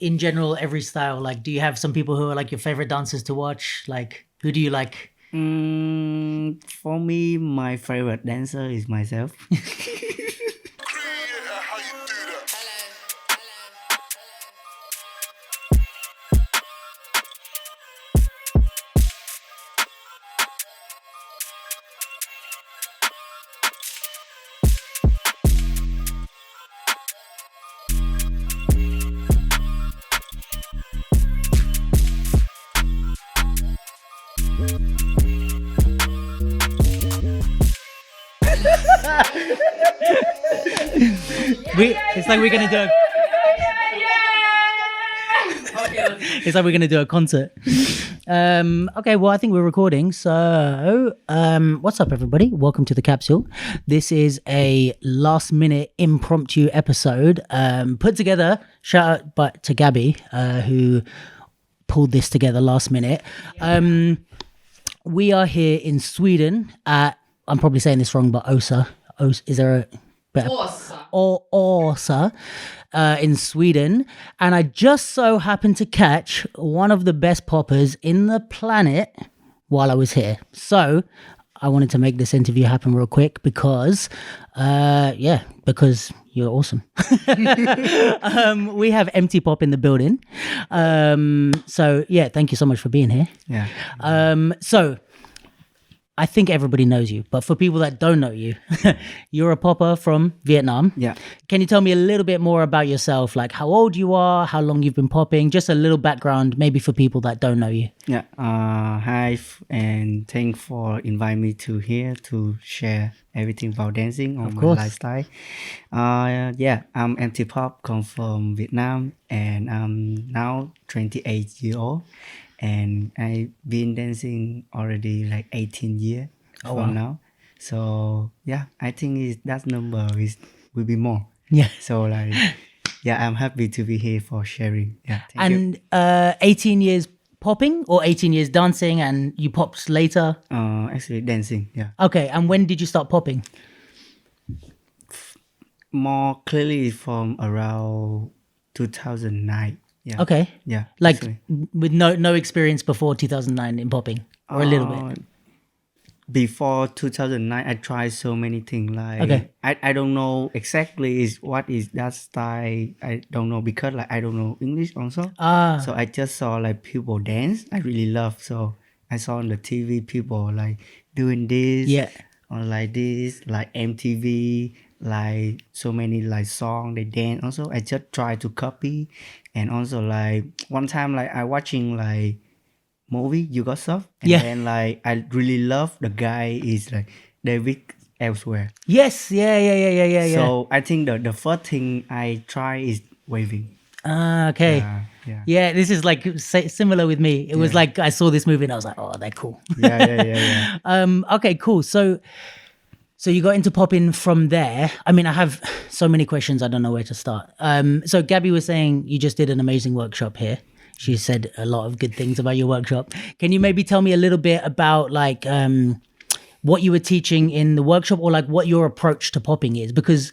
in general, every style? Like, do you have some people who are like your favorite dancers to watch? Like, who do you like? For me, my favorite dancer is myself. It's like we're gonna do. It's like we're gonna do a concert. Okay, well, I think we're recording. So, what's up, everybody? Welcome to the capsule. This is a last-minute impromptu episode put together. Shout out to Gabby, who pulled this together last minute. We are here in Sweden at, I'm probably saying this wrong, but Osa. Is there a better? Osa. In Sweden. And I just so happened to catch one of the best poppers in the planet while I was here. So I wanted to make this interview happen real quick because you're awesome. We have Empty Pop in the building. So yeah, thank you so much for being here. Yeah. So I think everybody knows you, but for people that don't know you, you're a popper from Vietnam. Yeah. Can you tell me a little bit more about yourself, like how old you are, how long you've been popping, just a little background, maybe for people that don't know you? Yeah. Hi, and thanks for inviting me to here to share everything about dancing on my lifestyle. Yeah, I'm Empty Pop, come from Vietnam, and I'm now 28 years old. And I've been dancing already like 18 years from now. So yeah, I think that number will be more. Yeah. So like, yeah, I'm happy to be here for sharing. Yeah. Thank you. 18 years popping or 18 years dancing, and you popped later? Actually dancing, yeah. Okay, and when did you start popping? More clearly from around 2009. Yeah. Okay. Yeah. Like actually. with no experience before 2009 in popping, or a little bit? Before 2009, I tried so many things. Like, okay. I don't know exactly what is that style. I don't know because like I don't know English also. So I just saw like people dance. I really love. So I saw on the TV people like doing this. Yeah. Or like this, like MTV, like so many like song they dance. Also, I just try to copy, and also like one time like I watching like movie You Got Stuff, and then like I really love the guy is like David Elsewhere. Yes, yeah. So I think the first thing I try is waving. Okay. Yeah, this is like similar with me. It was like I saw this movie and I was like, oh, they're cool. Yeah. Okay, cool. So you got into popping from there. I mean, I have so many questions. I don't know where to start. So Gabby was saying you just did an amazing workshop here. She said a lot of good things about your workshop. Can you maybe tell me a little bit about like what you were teaching in the workshop, or like what your approach to popping is? Because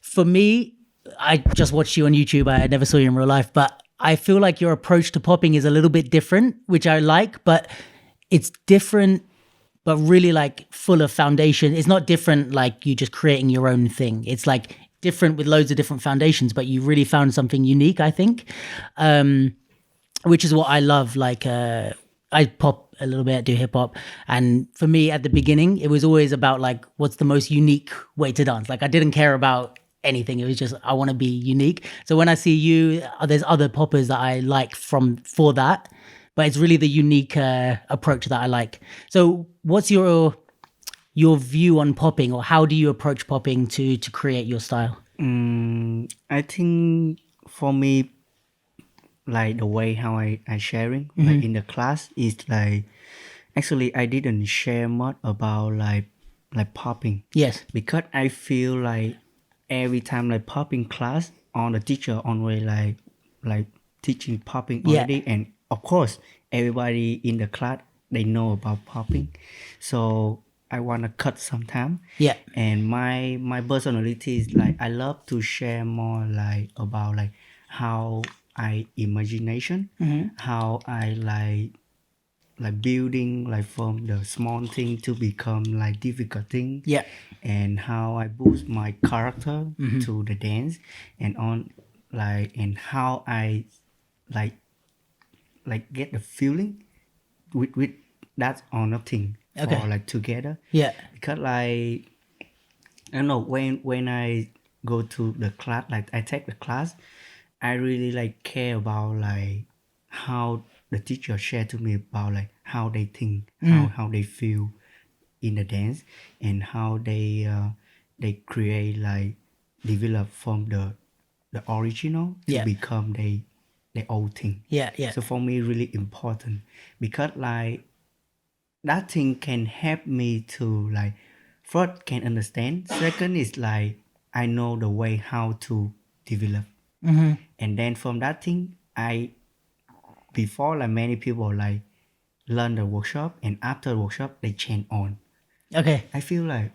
for me, I just watched you on YouTube. I never saw you in real life, but I feel like your approach to popping is a little bit different, which I like, but it's different, but really like full of foundation. It's not different like you just creating your own thing. It's like different with loads of different foundations, but you really found something unique, I think, which is what I love. Like I pop a little bit, do hip hop. And for me at the beginning, it was always about like, what's the most unique way to dance? Like I didn't care about anything. It was just, I want to be unique. So when I see you, there's other poppers that I like for that, but it's really the unique approach that I like. So what's your view on popping, or how do you approach popping to create your style? I think for me, like the way how I sharing like in the class is like, actually I didn't share much about like popping. Yes. Because I feel like every time like popping class on the teacher always like teaching popping already, and of course everybody in the class they know about popping, so I want to cut some time. Yeah. And my personality is like I love to share more like about like how I imagination, how I like building like from the small thing to become like difficult thing, Yeah. and how I boost my character to the dance, and on like and how I like get the feeling with that or nothing for Okay. like together, Yeah. because like I don't know, when I go to the class, like I take the class, I really like care about like how the teacher share to me about like how they think, how they feel in the dance, and how they create like develop from the original to Yeah. become the old thing. Yeah. Yeah. So for me, really important, because like that thing can help me to like first can understand. Second is like I know the way how to develop, and then from that thing I before like many people like learn the workshop, and after workshop they change on. Okay. I feel like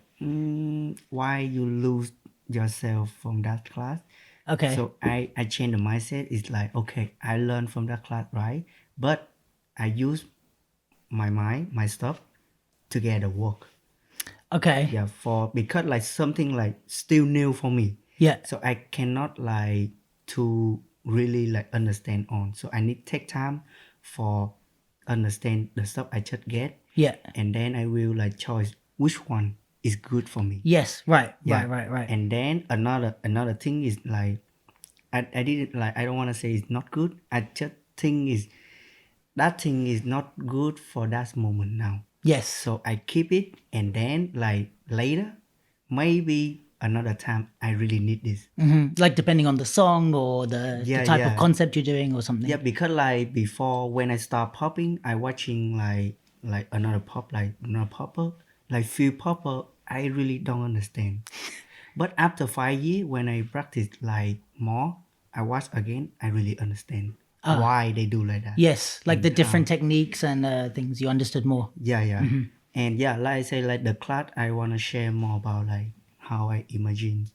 why you lose yourself from that class. Okay. So I change the mindset. It's like okay, I learned from that class, right? But I use my mind, my stuff to get the work. Okay. Yeah, for because like something like still new for me. Yeah. So I cannot like to really like understand on. So I need take time for understand the stuff I just get, Yeah. and then I will like choose which one is good for me. Yes. Right. Yeah. Right. And then another thing is like I didn't like I don't want to say it's not good. I just think is that thing is not good for that moment now. Yes. So I keep it, and then like later, maybe another time I really need this. Like depending on the song or the Yeah, type of yeah. concept you're doing or something. Yeah, because like before when I start popping, I watching like another pop, like another popper, like few popper, I really don't understand. But after 5 years, when I practice like more, I watch again, I really understand why they do like that. Yes. Like the And different how techniques and things you understood more. yeah. And yeah, like I say, like the class, I wanna share more about like how I imagine.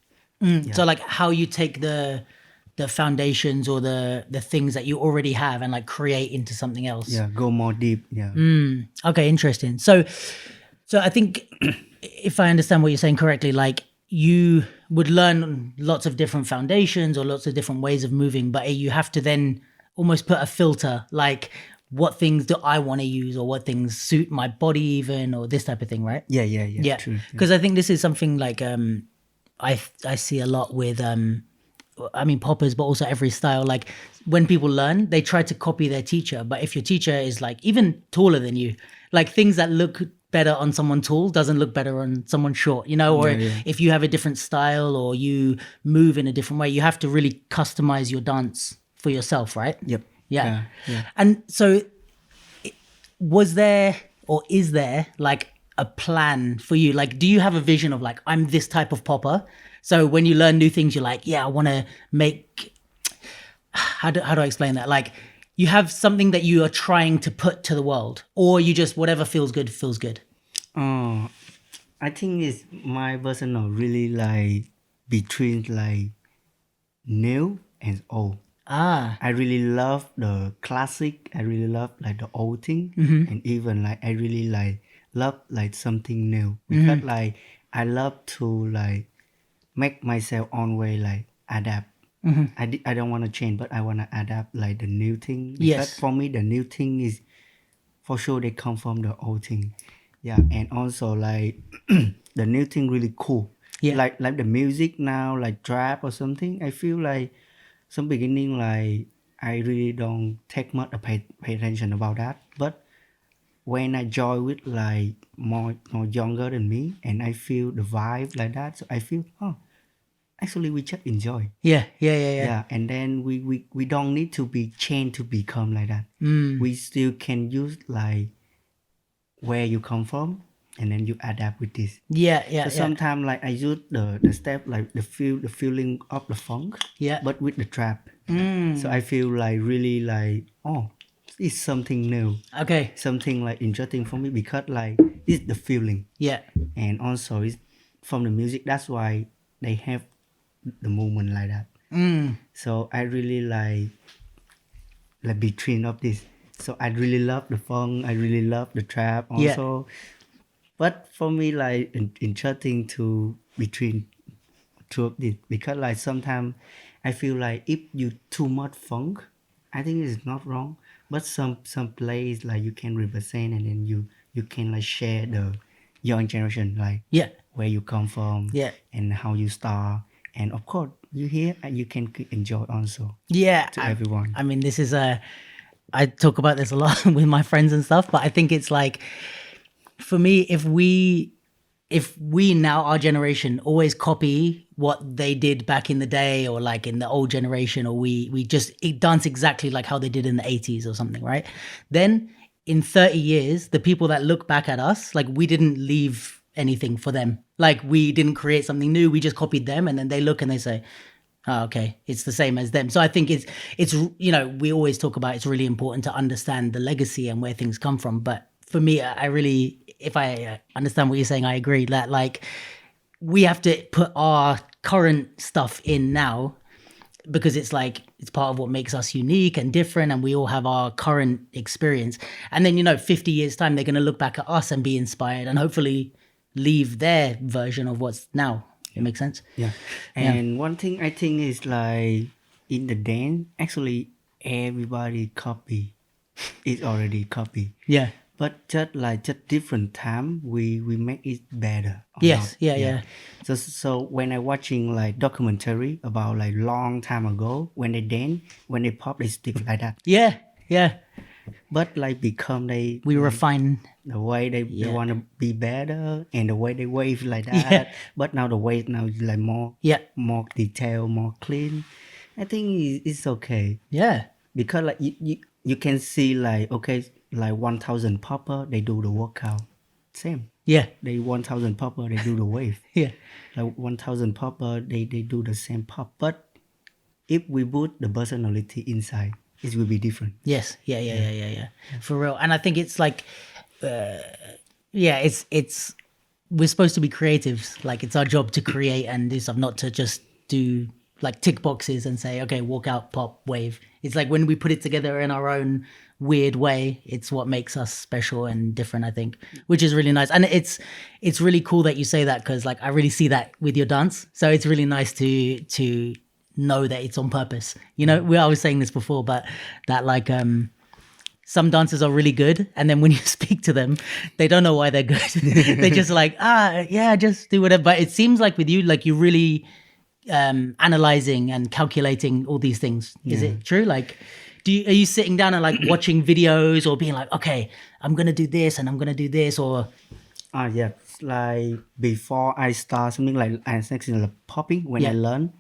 So like how you take the foundations or the things that you already have and like create into something else. Yeah, go more deep. Yeah. Okay, interesting. So I think if I understand what you're saying correctly, like you would learn lots of different foundations or lots of different ways of moving, but you have to then almost put a filter, like what things do I want to use or what things suit my body even or this type of thing, right? Yeah. True. Yeah. Because I think this is something like I see a lot with I mean poppers, but also every style. Like when people learn, they try to copy their teacher. But if your teacher is like even taller than you, like things that look better on someone tall doesn't look better on someone short, you know? Or Yeah. if you have a different style or you move in a different way, you have to really customize your dance for yourself, right? Yep. Yeah. Yeah. And so was there or is there like a plan for you? Like, do you have a vision of like, I'm this type of popper? So when you learn new things, you're like, yeah, I want to make, how do I explain that? Like you have something that you are trying to put to the world, or you just, whatever feels good, feels good. Oh, I think it's my personal really like between like new and old. Ah, I really love the classic. I really love like the old thing, and even like I really like love like something new, because like I love to like make myself own way like adapt. I don't want to change, but I want to adapt like the new thing, because yes. for me the new thing is for sure they come from the old thing. Yeah, and also like the new thing really cool. Yeah. Like the music now, like trap or something. I feel like some beginning like I really don't take much pay attention about that. But when I join with like more younger than me, and I feel the vibe like that, so I feel actually we just enjoy. Yeah. Yeah, and then we don't need to be changed to become like that. We still can use like where you come from, and then you adapt with this. So Yeah. sometimes like I use the step like the feeling of the funk, Yeah. but with the trap. So I feel like really like it's something new, Okay. something like interesting for me, because like it's the feeling, Yeah. and also it's from the music. That's why they have the movement like that. So I really like like between of this. So I really love the funk. I really love the trap Yeah. also. But for me, like interesting to between two of this because like sometimes I feel like if you too much funk, I think it's not wrong. But some plays like you can represent and then you can like share the young generation like Yeah. where you come from Yeah. and how you start, and of course you hear and you can enjoy also Yeah. to everyone. I mean, this is I talk about this a lot with my friends and stuff, but I think it's like, for me, if we now, our generation, always copy what they did back in the day or like in the old generation, or we just dance exactly like how they did in the 80s or something, right? Then in 30 years, the people that look back at us, like we didn't leave anything for them. Like we didn't create something new. We just copied them, and then they look and they say, oh, okay, it's the same as them. So I think it's we always talk about it's really important to understand the legacy and where things come from. But for me, I really, if I understand what you're saying, I agree that like we have to put our current stuff in now, because it's like it's part of what makes us unique and different, and we all have our current experience. And then 50 years time, they're going to look back at us and be inspired and hopefully leave their version of what's now. It makes sense. Yeah. And one thing I think is like in the dance, actually everybody copy. It's already copy. Yeah. But just different time we make it better. Or Yes. not. Yeah. So when I watching like documentary about like long time ago when they dance, when they pop they stick like that. Yeah. But like become they We like, refine. the way they want to be better and the way they wave like that. Yeah. But now the wave now is like more detailed, more clean. I think it's okay Yeah. because like you can see like okay like 1,000 popper they do the workout same. Yeah. They 1,000 popper they do the wave. Yeah. Like 1,000 popper they do the same pop. But if we put the personality inside, it will be different. Yes. Yeah. For real. And I think it's like, it's we're supposed to be creatives. Like it's our job to create and do stuff, not to just do like tick boxes and say, okay, walk out, pop, wave. It's like when we put it together in our own weird way, it's what makes us special and different, I think, which is really nice. And it's really cool that you say that, because like I really see that with your dance. So it's really nice to know that it's on purpose. I was saying this before, but that like some dancers are really good, and then when you speak to them, they don't know why they're good. They're just like, just do whatever. But it seems like with you, like you're really analyzing and calculating all these things. Is it true? Like, are you sitting down and like watching videos or being like, okay, I'm gonna do this and I'm gonna do this, or? Yeah, like before I start something like I think like popping when I learn.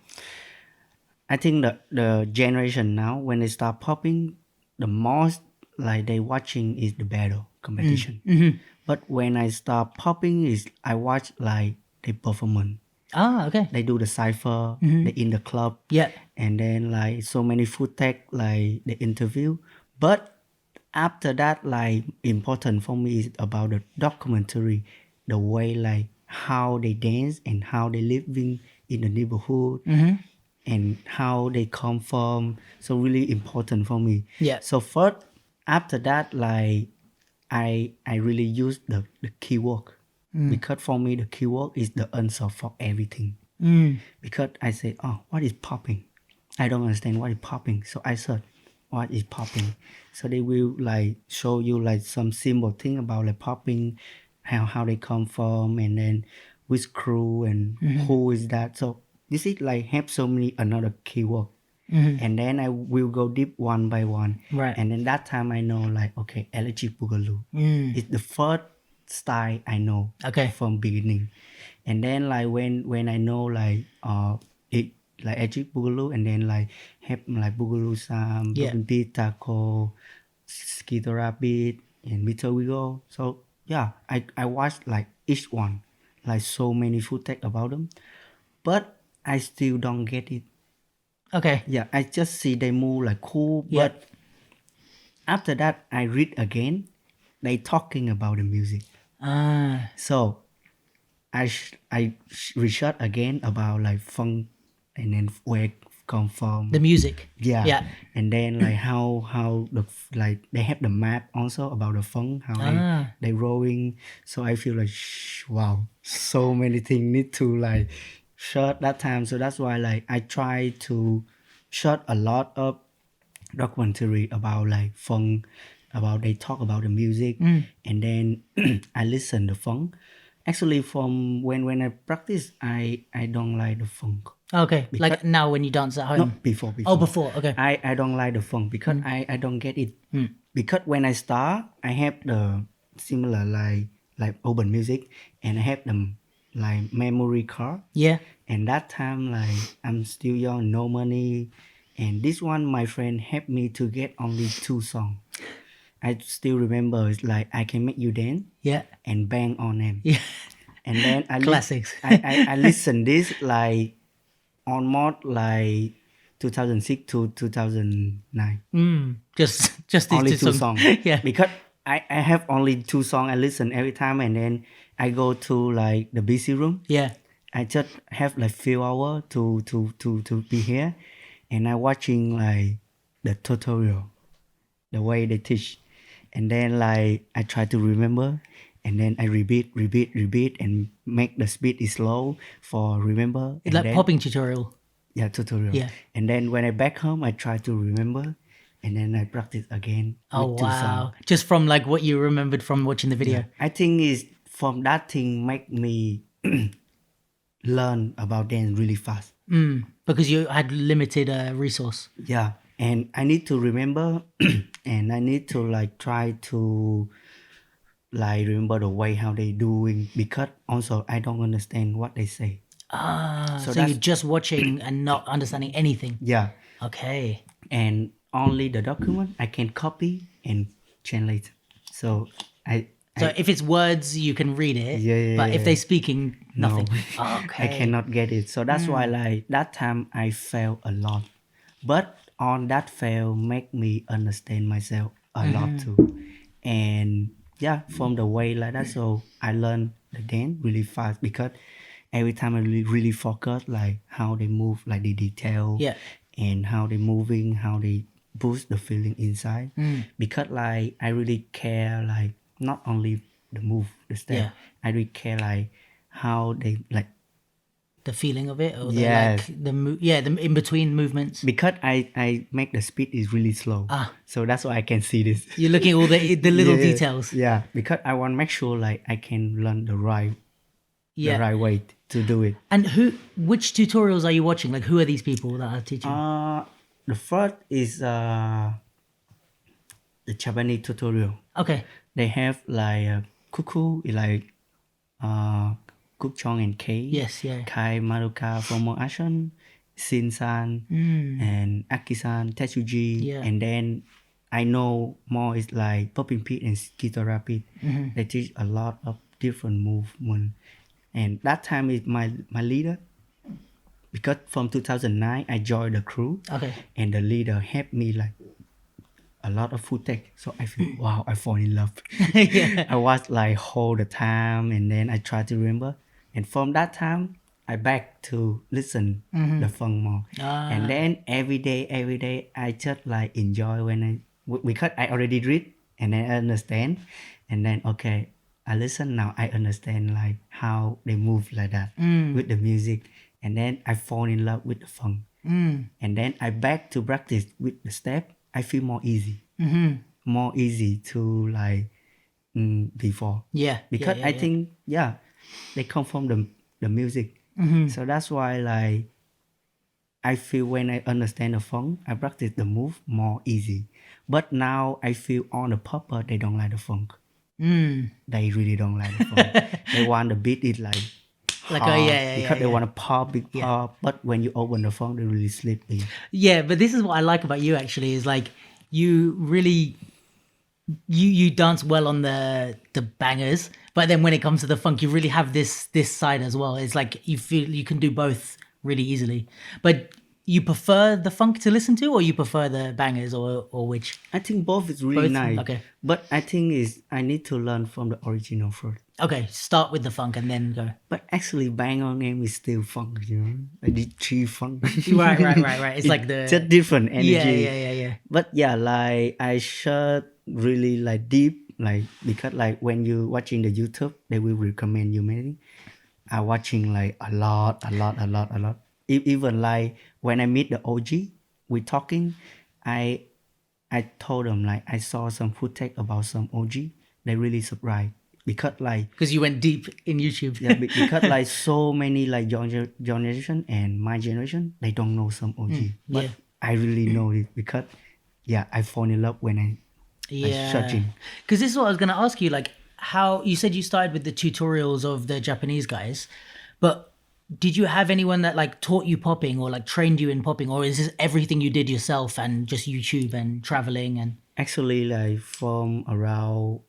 I think the generation now when they start popping, the most like they watching is the battle competition. Mm-hmm. But when I start popping is I watch like the performance. Okay. They do the cipher, they in the club. Yeah. And then like so many food tech like the interview. But after that, like important for me is about the documentary, the way like how they dance and how they living in the neighborhood. And how they come from, so really important for me. Yeah. So first, after that, like I really use the keyword because for me the keyword is the answer for everything. Because I say, what is popping? I don't understand what is popping, so I search what is popping. So they will like show you like some simple thing about like popping, how they come from, and then which crew and who is that. So this is like have so many another keyword. And then I will go deep one by one. Right. And then that time I know like, okay, Electric Boogaloo. It's the first style I know from beginning. And then like when I know like it like Electric Boogaloo, and then like have like Boogaloo Sam, Broken Beat, Taco, Skeeter Rabbit, and Little Wiggle. So yeah, I watched like each one, like so many food tech about them. But I still don't get it. Okay. Yeah, I just see they move like cool, but after that I read again, they talking about the music. So I research again about like funk, and then where come from. The music. Yeah. Yeah. And then like how the like they have the map also about the funk, how they rolling. So I feel like wow, so many things need to like shot that time. So that's why like I try to shot a lot of documentary about like funk, about they talk about the music, and then I listen the funk. Actually, from when I practice, I don't like the funk. Okay. Like now when you dance at home. No, before. Oh, before. Okay. I don't like the funk because I don't get it. Because when I start, I have the similar like urban music, and I have them like memory card. Yeah. And that time like I'm still young, no money, and this one my friend helped me to get only 2 songs. I still remember it's like I Can Make You Dance Yeah. and Bang on Them. Yeah. And then Classics. I listen this like almost like 2006 to 2009. Just these Only 2 songs. songs. Yeah. Because I have only 2 songs I listen every time, and then I go to like the busy room. Yeah. I just have like few hours to be here, and I watching like the tutorial, the way they teach, and then like I try to remember, and then I repeat, and make the speed is slow for remember. It's like then, popping tutorial. Yeah, tutorial. Yeah. And then when I back home, I try to remember, and then I practice again. Oh, with 2 songs. wow. Just from like what you remembered from watching the video. I think is from that thing make me learn about dance really fast. Because you had limited resource. Yeah, and I need to remember, and I need to like try to like remember the way how they doing, because also I don't understand what they say. So you're just watching and not understanding anything. Yeah, Okay. and only the document I can copy and translate. So So if it's words, you can read it. Yeah, But if they're speaking, no, nothing. Okay. I cannot get it. So that's why like that time I failed a lot, but on that fail make me understand myself a lot too. And yeah, from the way like that, so I learned the dance really fast, because every time I really focus like how they move, like the detail, Yeah. and how they moving, how they boost the feeling inside. Because like I really care like not only the move, the step. Yeah. I really care like how they like, The feeling of it, or the, Yes. like the in between movements. because I make the speed is really slow. So that's why I can see this. You're looking at all the little Yeah, details. Yeah, because I want to make sure like I can learn the right way to do it. And which tutorials are you watching? Like, who are these people that are teaching? The first is the Japanese tutorial. Okay. They have like Kuku, like Kuk Chong and K. Yes, yeah. Kai Maruka from Action, Shin-san, and Aki-san, Tetsuji. Yeah. And then I know more is like Popping Pit and Guitar Rapid. They teach a lot of different movement. And that time is my leader. Because from 2009, I joined the crew. Okay. And the leader helped me like a lot of food tech. So I feel, wow, I fall in love. Yeah. I was like whole the time, and then I try to remember. And from that time, I back to listen the funk more. And then every day, I just like enjoy because I already read and I understand. And then, okay, I listen now, I understand like how they move like that with the music. And then I fall in love with the funk. And then I back to practice with the step. I feel more easy. More easy to like before. Yeah. Because I think, they come from the music. So that's why like I feel when I understand the funk, I practice the move more easy. But now I feel on the popper, they don't like the funk. They really don't like the funk. They want the beat is like Like, pop, because they want to pop, big pop. But when you open the funk, they really sleepy. Yeah, but this is what I like about you actually, is like you really you dance well on the bangers, but then when it comes to the funk, you really have this side as well. It's like you feel you can do both really easily. But you prefer the funk to listen to, or you prefer the bangers, or which? I think both is really Both? nice. Okay. But I think is I need to learn from the original first. Okay, start with the funk and then go. But actually, Bang On Game is still funk, you know. I did three funk. Right. It's like the just different energy. Yeah. But yeah, like I should really like deep, like because like when you watching the YouTube, they will recommend you many. I watching like a lot. Even like when I meet the OG, we talking. I I told them like I saw some footage about some OG. They really surprised because like Because you went deep in YouTube. yeah because like so many like young generation and my generation they don't know some OG, but yeah. I really know it because yeah I fall in love when I searching. Because this is what I was going to ask you. Like, how you said you started with the tutorials of the Japanese guys, but did you have anyone that like taught you popping or like trained you in popping, or is this everything you did yourself and just YouTube and traveling and? Actually, like from around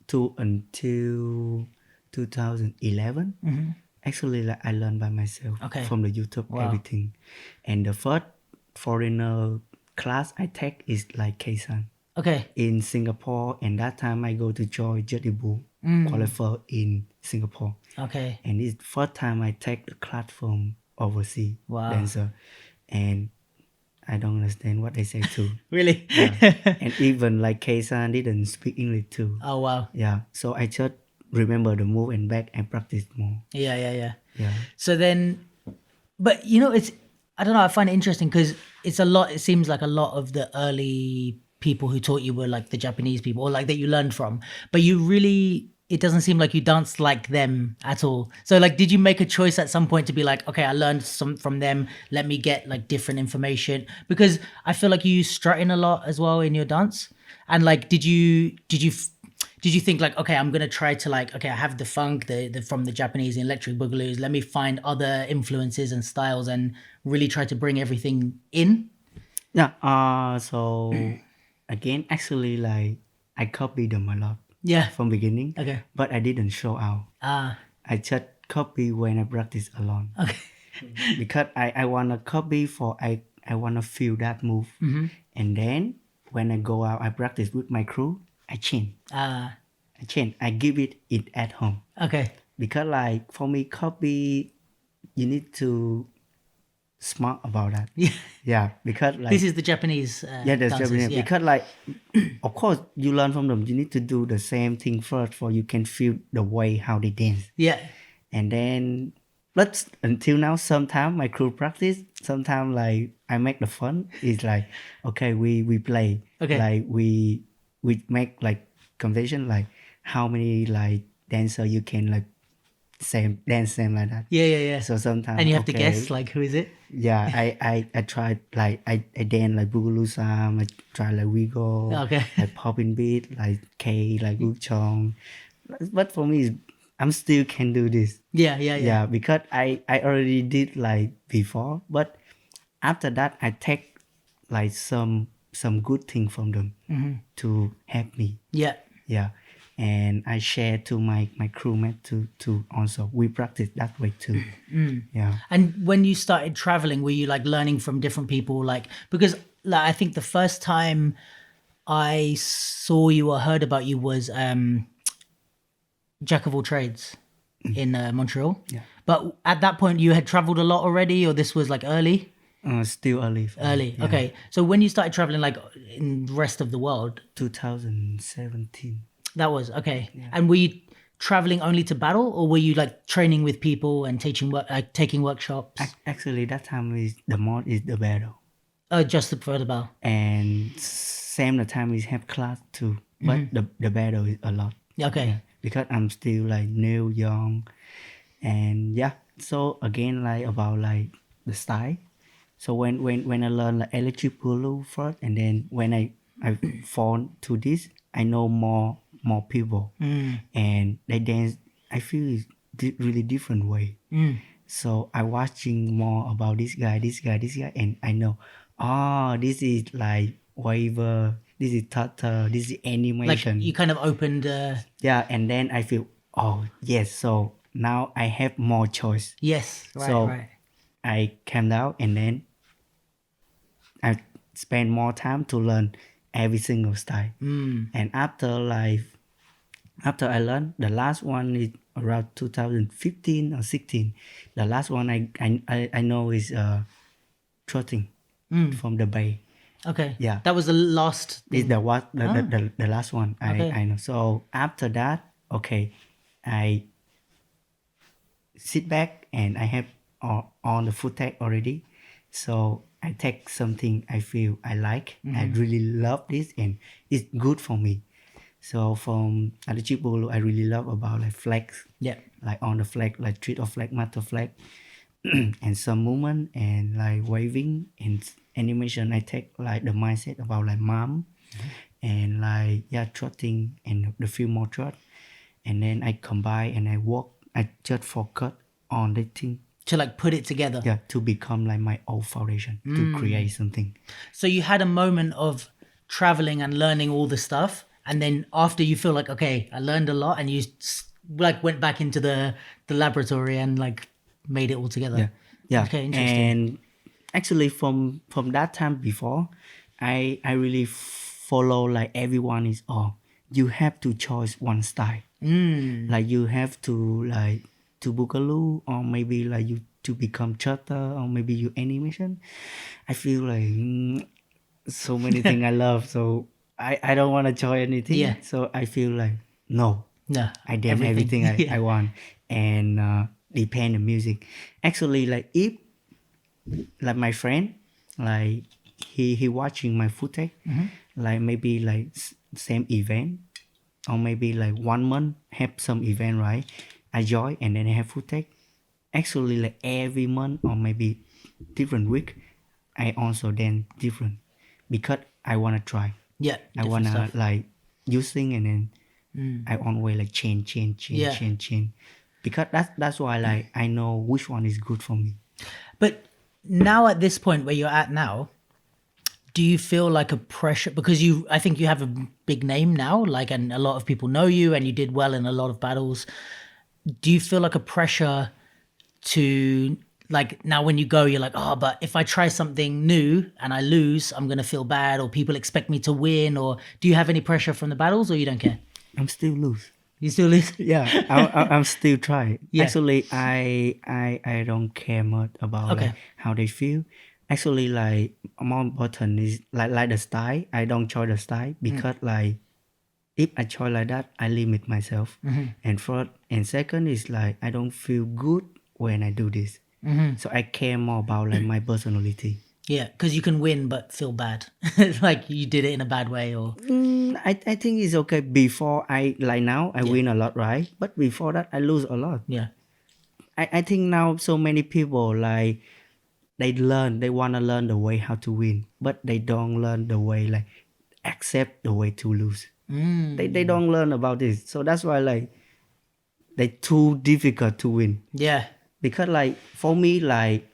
to until 2011, actually like I learned by myself Okay. from the YouTube everything, and the first foreigner class I take is like K-san Okay. in Singapore, and that time I go to join Jetty Bull qualifier in Singapore, Okay. and it's first time I take the class from overseas dancer, and I don't understand what they say too. Really? And even like K-san didn't speak English too. Oh wow. Yeah, so I just remember the move and back and practice more. Yeah. Yeah. So then, but you know, it's, I don't know, I find it interesting because it's a lot, it seems like a lot of the early people who taught you were like the Japanese people or like that you learned from, but you really, it doesn't seem like you danced like them at all. So like, did you make a choice at some point to be like, okay, I learned some from them, let me get like different information? Because I feel like you use strutting a lot as well in your dance. And like, did you think like, okay, I'm gonna try to like, okay, I have the funk, the from the Japanese electric boogaloos. Let me find other influences and styles and really try to bring everything in. Yeah. So again, actually, like I copied them a lot. Yeah. From beginning. Okay. But I didn't show out. I just copy when I practice alone. Okay. Because I wanna copy for I wanna feel that move, and then when I go out, I practice with my crew. I change. I give it at home. Okay. Because like for me, copy, you need to smart about that. Yeah. Because like this is the Japanese. that's dancers, Japanese. yeah. Because like, of course, you learn from them. You need to do the same thing first, for you can feel the way how they dance. Yeah. And then, but until now, sometimes my crew practice. Sometimes like I make the fun. It's like, okay, we play. Okay. Like we make like competition, like how many like dancer you can like dance same like that. Yeah. So sometimes And you have to guess like who is it? Yeah, I try like I dance like Boogaloo Sam. I try like Wiggle. Okay. Like popping beat like K like Wook Chong. But for me, I'm still can do this. Yeah. Because I already did like before, but after that I take like some good thing from them to help me. Yeah, and I share to my crewmate to also we practice that way too. Yeah. And when you started traveling, were you like learning from different people? Like, because like I think the first time I saw you or heard about you was Jack of all trades in Montreal. Yeah. But at that point, you had traveled a lot already, or this was like early? Still early. Early. Yeah. Okay. So when you started traveling, like in the rest of the world, 2017. that was okay. Yeah. And were you traveling only to battle, or were you like training with people and teaching taking workshops? Actually, that time is the mod is the battle. Oh, just for the battle. And same the time is have class too, but the battle is a lot. Okay. Yeah. Because I'm still like new, young, and yeah. So again, like about like the style. So when I learn like electric boogaloo first, and then when I fall to this, I know more people, and they dance. I feel it's really different way. So I watching more about this guy, and I know, this is like waiver. This is Tata. This is animation. Like you kind of opened. Yeah, and then I feel, oh yes. So now I have more choice. Yes. Right. So right. I came down and then I spend more time to learn every single style. And after I learned, the last one is around 2015 or 16. The last one I know is trotting from the bay. Okay. Yeah. That was the last Is thing. the last one Okay. I know. So after that, okay, I sit back and I have on the foot tag already. So I take something I feel I like. I really love this and it's good for me. So from Adichie Bolo, I really love about like flags, Yeah. like on the flag, like treat or flag, matter flag, and some movement and like waving and animation. I take like the mindset about like mom and like yeah trotting and the few more trot, and then I combine and I walk. I just focus on the thing. To like put it together. Yeah, to become like my own foundation to create something. So you had a moment of traveling and learning all the stuff, and then after you feel like, okay, I learned a lot, and you like went back into the laboratory and like made it all together. Yeah, yeah. Okay, interesting. And actually, from that time before, I really follow like everyone is. Oh, you have to choose one style. Like you have to like to boogaloo or maybe like you to become charter or maybe you animation. I feel like so many things I love, so I don't want to join anything. Yeah. So I feel like no, No, I damn everything Yeah. I want and depend on music. Actually, like if like my friend, like he watching my footage, like maybe like same event or maybe like 1 month have some event, right? I join and then I have footage. Actually, like every month or maybe different week, I also dance different because I wanna try. Yeah, I different wanna stuff. like using and then I always like change, Yeah. because that's why like I know which one is good for me. But now at this point where you're at now, do you feel like a pressure because I think you have a big name now, like, and a lot of people know you and you did well in a lot of battles. Do you feel like a pressure to like now when you go, you're like, oh, but if I try something new and I lose, I'm going to feel bad or people expect me to win, or do you have any pressure from the battles or you don't care? I'm still lose. You still lose? Yeah, I'm still trying. Yeah. Actually, I don't care much about Okay. like how they feel. Actually, like more important is like the style. I don't try the style because like if I try like that, I limit myself. And first and second is like I don't feel good when I do this. So I care more about like my personality. Yeah, because you can win but feel bad. Like you did it in a bad way or I think it's okay. Before I like now I win a lot, right? But before that I lose a lot. yeah. I think now so many people like they wanna learn the way how to win, but they don't learn the way like accept the way to lose. They don't learn about this. So that's why like they too difficult to win. Yeah. Because like for me like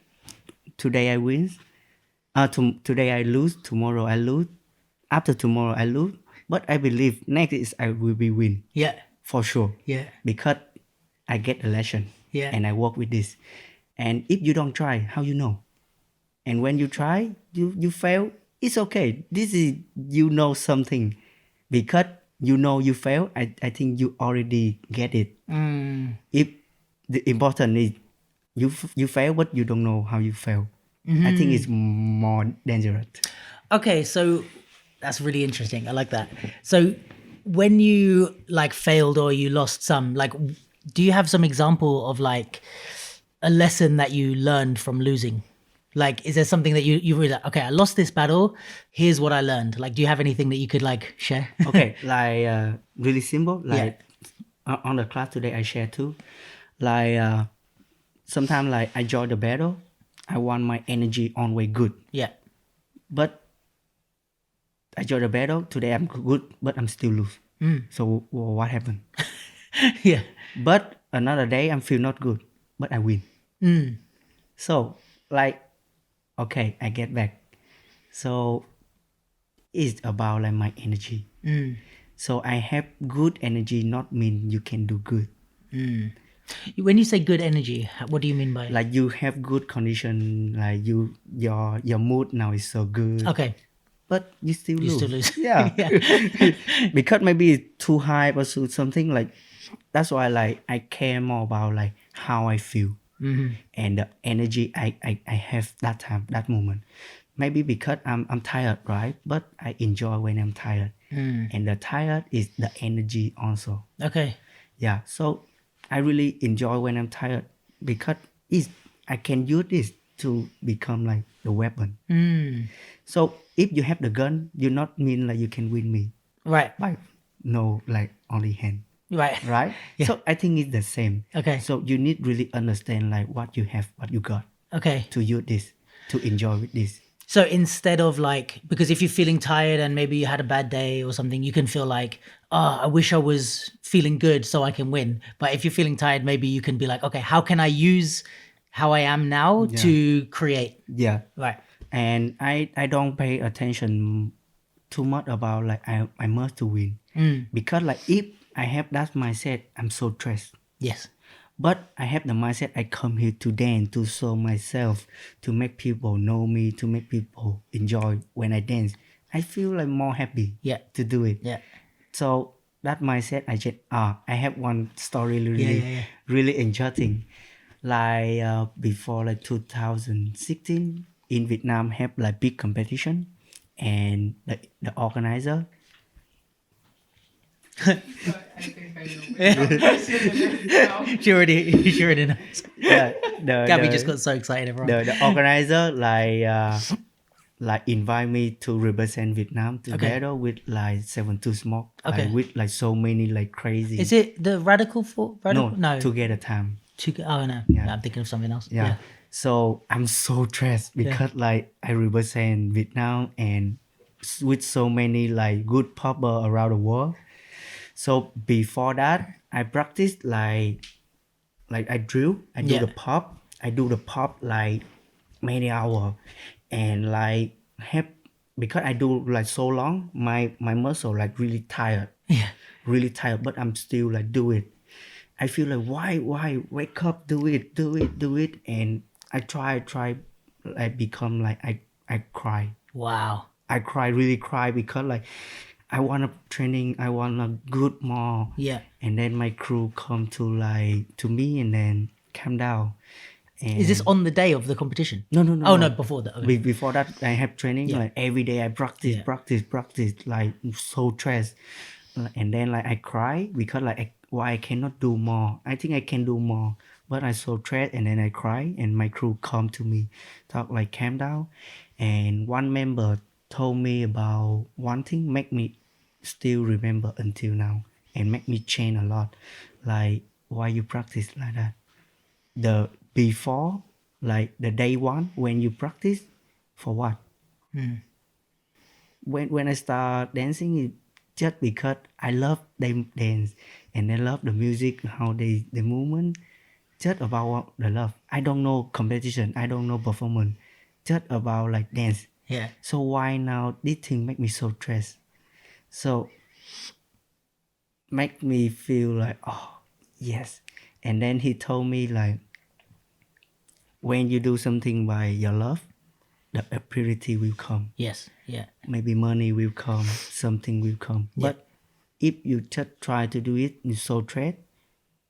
today I win, today I lose, tomorrow I lose, after tomorrow I lose. But I believe next is I will be win Yeah. for sure. Yeah. Because I get a lesson. Yeah. And I work with this. And if you don't try, how you know? And when you try, you fail, it's okay. This is you know something. Because you know you fail, I think you already get it. If the important is you fail but you don't know how you fail. I think it's more dangerous. Okay, so that's really interesting. I like that. So when you like failed or you lost some, like do you have some example of like a lesson that you learned from losing? Like is there something that you really like, okay, I lost this battle, here's what I learned. Like do you have anything that you could like share? Okay, like really simple. Like on the class today I share too. Like sometimes like I join the battle, I want my energy always good. Yeah. But I join the battle today I'm good, but I'm still lose. So what happened? Yeah. But another day I feel not good, but I win. So like okay, I get back. So it's about like my energy. So I have good energy not mean you can do good. When you say good energy, what do you mean by it? Like you have good condition, like your mood now is so good. Okay. But you still You lose. still lose. Yeah. Because maybe it's too high or something like that's why like I care more about like how I feel and the energy I have that time, that moment. Maybe because I'm tired, right? But I enjoy when I'm tired. And the tired is the energy also. Okay. Yeah. So I really enjoy when I'm tired because I can use this to become like the weapon. So if you have the gun, you not mean like you can win me. Right. By no like only hand. Right. Right? Yeah. So I think it's the same. Okay. So you need really understand like what you have, what you got Okay. to use this, to enjoy with this. So instead of like, because if you're feeling tired and maybe you had a bad day or something, you can feel like, oh, I wish I was feeling good so I can win. But if you're feeling tired, maybe you can be like, okay, how can I use how I am now to create? Yeah. Right. And I don't pay attention too much about like I must to win. Because like if I have that mindset, I'm so stressed. Yes. But I have the mindset I come here to dance, to show myself, to make people know me, to make people enjoy when I dance. I feel like more happy to do it. Yeah. So that mindset I just I have one story Yeah. really interesting. Like before like 2016 in Vietnam have like big competition and the organizer I think I know. She already knows. yeah, Gabby just got so excited. Everyone. the organizer like invite me to represent Vietnam together with like 72 Smoke, like with like so many like crazy. Is it the Radical for Radical? No. Together time. Oh no. Yeah, I'm thinking of something else. Yeah. So I'm so stressed because like I represent Vietnam and with so many like good popper around the world. So before that, I practiced like I drill. I do the pop. I do the pop like many hours, and like have because I do like so long, my muscle like really tired. Yeah. Really tired, but I'm still like do it. I feel like why wake up, do it, and I try. I become like I cry. Wow. I really cry because like I want a training, I want a good more. Yeah. And then my crew come to me and then calm down. And Is this on the day of the competition? No. Oh no, before that. Okay. Before that, I have training like every day. I practice, like so stressed. And then like I cry because like why I cannot do more. I think I can do more, but I so stressed. And then I cry, and my crew come to me, talk like calm down. And one member told me about one thing, make me still remember until now, and make me change a lot. Like why you practice like that? The before, like the day one when you practice, for what? When I start dancing, it just because I love them dance and I love the music, how the movement, just about the love. I don't know competition, I don't know performance, just about like dance. Yeah. So why now this thing make me so stressed? So make me feel like yes. And then he told me like when you do something by your love, the opportunity will come. Yes. Yeah. Maybe money will come, something will come. Yeah. But if you just try to do it, you so stressed,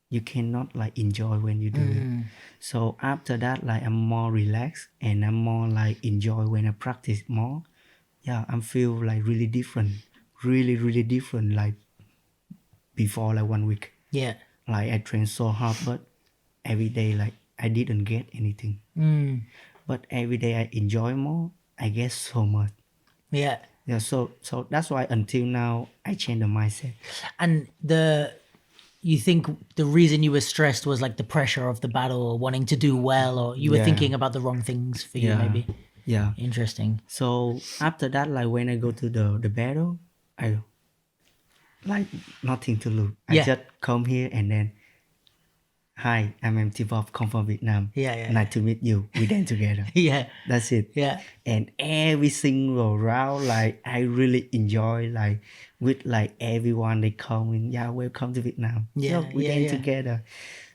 you cannot like enjoy when you do it. So after that, like I'm more relaxed and I'm more like enjoy when I practice more. Yeah, I feel like really different, really different. Like before, like 1 week. Yeah. Like I trained so hard, but every day like I didn't get anything. But every day I enjoy more. I get so much. Yeah. Yeah. So that's why until now I changed the mindset. And you think the reason you were stressed was like the pressure of the battle or wanting to do well, or you were thinking about the wrong things for you, maybe. Yeah. Interesting. So after that, like when I go to the battle, I like nothing to lose. I just come here and then, hi, I'm MT Pop, come from Vietnam. Yeah. Nice to meet you. We dance together. Yeah. That's it. Yeah. And every single round, like I really enjoy, like with like everyone they come in. Yeah, welcome to Vietnam. Yeah, So we dance together.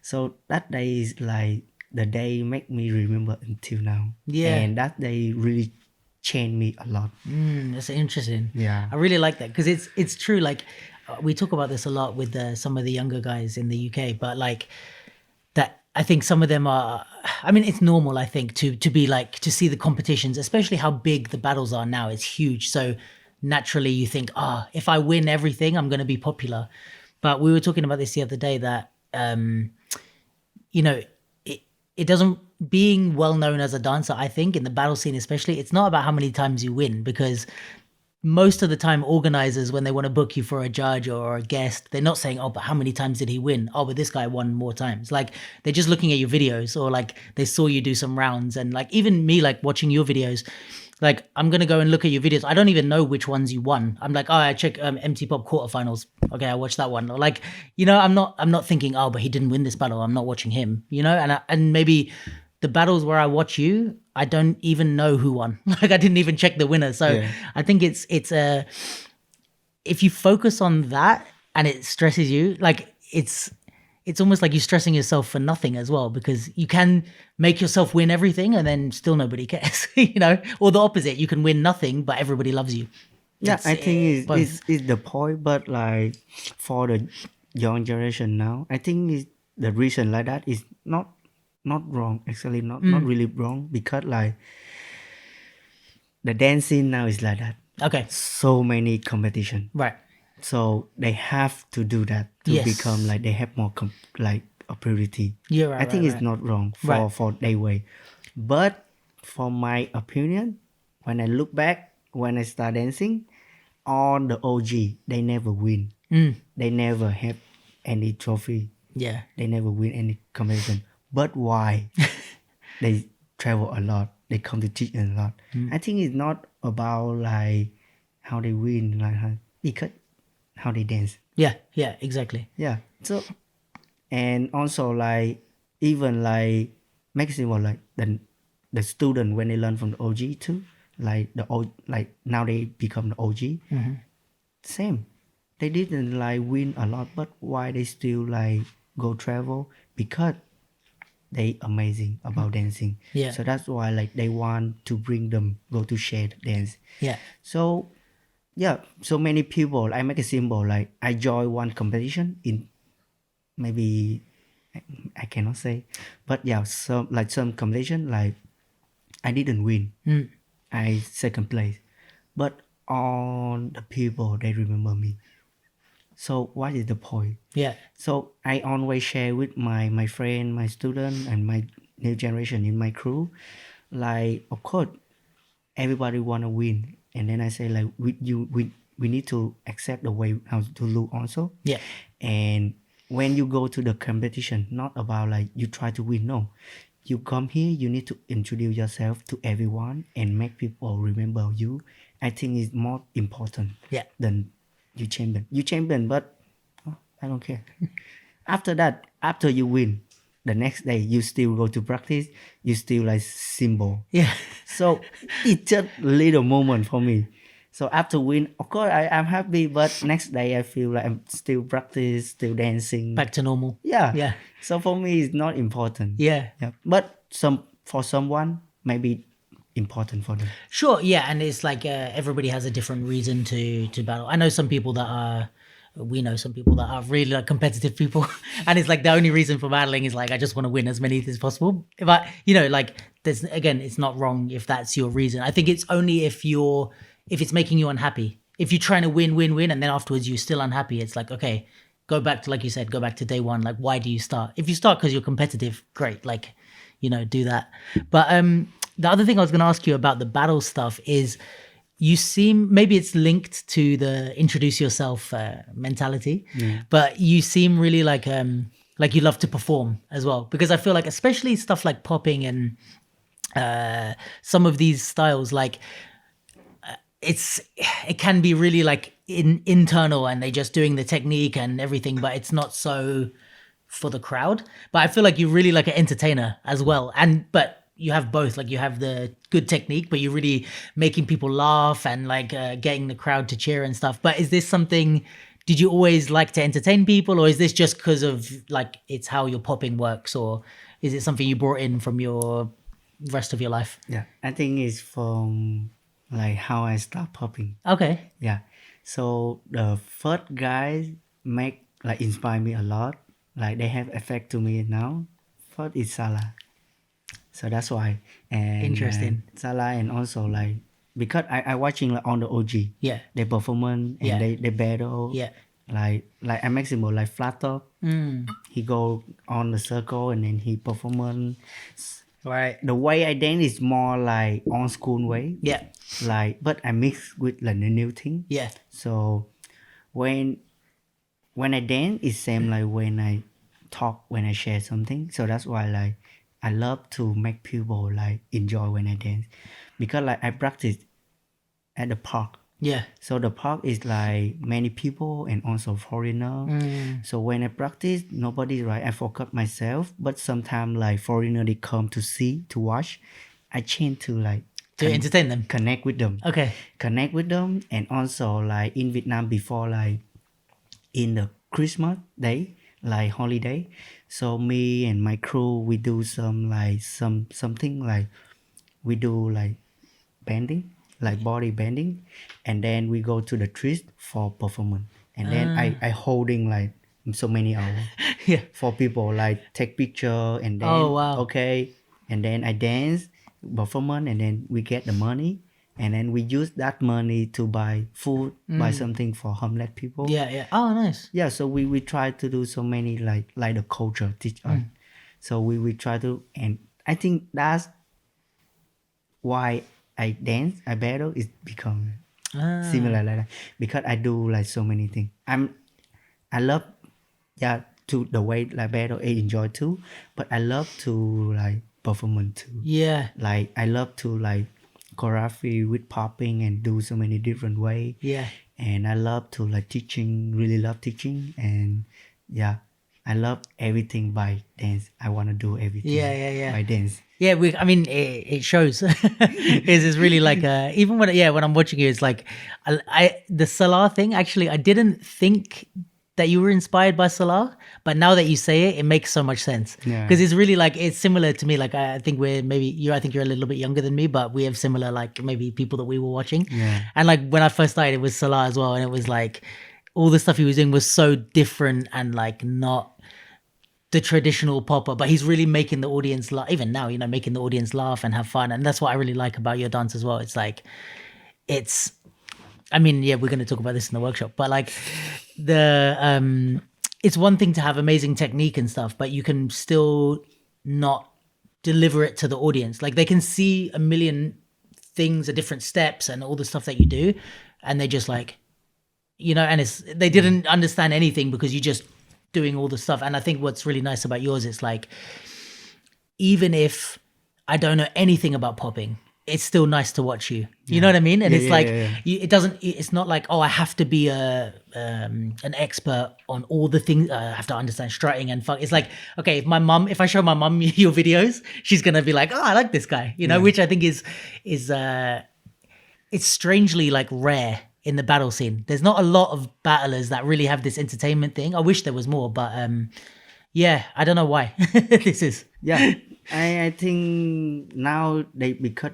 So that day is like the day make me remember until now. Yeah. And that day really changed me a lot. That's interesting. Yeah. I really like that because it's true. Like we talk about this a lot with some of the younger guys in the UK, but like that, I think some of them are. I mean, it's normal. I think to be like to see the competitions, especially how big the battles are now. It's huge. So naturally, you think, if I win everything, I'm going to be popular. But we were talking about this the other day that you know, it doesn't, being well known as a dancer, I think in the battle scene especially, it's not about how many times you win, because most of the time organizers, when they want to book you for a judge or a guest, they're not saying, but how many times did he win? But this guy won more times. Like they're just looking at your videos, or like they saw you do some rounds. And like even me, like watching your videos, like I'm gonna go and look at your videos. I don't even know which ones you won. I'm like, I check MT Pop quarterfinals. Okay, I watched that one. Or like, I'm not thinking, but he didn't win this battle, I'm not watching him. And maybe the battles where I watch you, I don't even know who won. Like I didn't even check the winner. So yeah. I think it's if you focus on that and it stresses you, like it's almost like you're stressing yourself for nothing as well, because you can make yourself win everything and then still nobody cares, or the opposite, you can win nothing but everybody loves you. Yeah, I think it's the point, but like for the young generation now, I think the reason like that is not wrong, actually not really wrong, because like the dancing now is like that. Okay. So many competition. Right. So they have to do that to become like they have more opportunity. Yeah, right. I think it's not wrong for their way. But for my opinion, when I look back, when I start dancing, all the OG, they never win. They never have any trophy. Yeah. They never win any competition. But why? They travel a lot. They come to teach a lot. I think it's not about like how they win, because how they dance. Yeah, exactly. Yeah. So, and also like even like maximum like the student, when they learn from the OG too, like now they become the OG. Same. They didn't like win a lot, but why they still like go travel? Because they amazing about dancing. Yeah. So that's why like they want to bring them go to share the dance. Yeah. So yeah, so many people, I make a symbol like I join one competition in maybe I cannot say, but yeah, some competition like I didn't win. I second place, but all the people they remember me. So what is the point? Yeah. So I always share with my friend, my student, and my new generation in my crew. Like of course, everybody wanna win, and then I say like we need to accept the way how to look also. Yeah. And when you go to the competition, not about like you try to win. No, you come here, you need to introduce yourself to everyone and make people remember you. I think it's more important. Yeah. Than you champion, but I don't care. After that, after you win, the next day you still go to practice, you still like symbol. Yeah. So it's just little moment for me. So after win, of course I'm happy, but next day I feel like I'm still practice, still dancing. Back to normal. Yeah. Yeah. So for me it's not important. Yeah. But for someone maybe important for them. Sure, yeah, and it's like everybody has a different reason to battle. I know some people that are, we know some people that are really like competitive people, and it's like the only reason for battling is like I just want to win as many as possible. But like there's, again, it's not wrong if that's your reason. I think it's only if it's making you unhappy. If you're trying to win, and then afterwards you're still unhappy, it's like, okay, go back to, like you said, go back to day one. Like, why do you start? If you start because you're competitive, great, like, do that. But the other thing I was going to ask you about the battle stuff is you seem, maybe it's linked to the introduce yourself mentality, but you seem really like you love to perform as well, because I feel like especially stuff like popping and some of these styles, like it can be really like internal and they just doing the technique and everything, but it's not so for the crowd. But I feel like you're really like an entertainer as well, but you have both, like you have the good technique, but you're really making people laugh and like getting the crowd to cheer and stuff. But is this something, did you always like to entertain people, or is this just because of like it's how your popping works, or is it something you brought in from your rest of your life? Yeah, I think it's from like how I start popping. Okay. Yeah, so the first guys make like inspire me a lot. Like they have effect to me now. First is Salah, so that's why. And Interesting. Salah, and also like because I watching like on the OG. Yeah. They performance and Yeah. they battle. Yeah. Like I maximum like flat top. Mm. He go on the circle and then he performance. Right. The way I dance is more like on school way. Yeah. Like but I mix with like the new thing. Yeah. So when I dance, it's same like when I talk, when I share something. So that's why like I love to make people like enjoy when I dance, because like I practice at the park. Yeah. So the park is like many people and also foreigner. So when I practice, nobody right. I forgot myself, but sometimes like foreigner they come to see to watch. I change to like To entertain them. connect with them. Okay. Connect with them, and also like in Vietnam before like in the Christmas day, like holiday. So me and my crew we do some like something like we do like bending, like body bending, and then we go to the trees for performance. And then I holding like so many hours Yeah. for people like take picture, and then Oh, wow. okay, and then I dance performance, and then we get the money, and then we use that money to buy food, buy something for homeless people. Yeah. Yeah. Oh, nice. Yeah, so we try to do so many like the culture teach us. So we try to, and I think that's why I dance, I battle is become similar like that, because I do like so many things. I love to the way like battle I enjoy too, but I love to like performance too. Yeah. Like I love to like choreography with popping and do so many different way. Yeah. And I love to like teaching, really love teaching, and yeah, I love everything by dance. I want to do everything Yeah. by dance. Yeah, I mean, it shows. It's really like even when I'm watching it, it's like the Salah thing. Actually, I didn't think that you were inspired by Salah, but now that you say it, it makes so much sense. Yeah. Because it's really like it's similar to me. Like I think we're maybe you. I think you're a little bit younger than me, but we have similar like maybe people that we were watching. Yeah. And like when I first started, it was Salah as well, and it was like all the stuff he was doing was so different and like not the traditional popper, but he's really making the audience laugh. Even now, making the audience laugh and have fun, and that's what I really like about your dance as well. It's like, I mean, yeah, we're going to talk about this in the workshop, but like it's one thing to have amazing technique and stuff, but you can still not deliver it to the audience. Like they can see a million things, different steps, and all the stuff that you do, and they just like, and they didn't understand anything because you just doing all the stuff. And I think what's really nice about yours is like, even if I don't know anything about popping, it's still nice to watch you. You know what I mean? And it's like it's not like, oh, I have to be an expert on all the things. I have to understand strutting and fuck. It's like, okay, if I show my mum your videos, she's gonna be like, oh, I like this guy. Which I think is it's strangely like rare in the battle scene. There's not a lot of battlers that really have this entertainment thing. I wish there was more, but yeah, I don't know why this is. Yeah, I think now because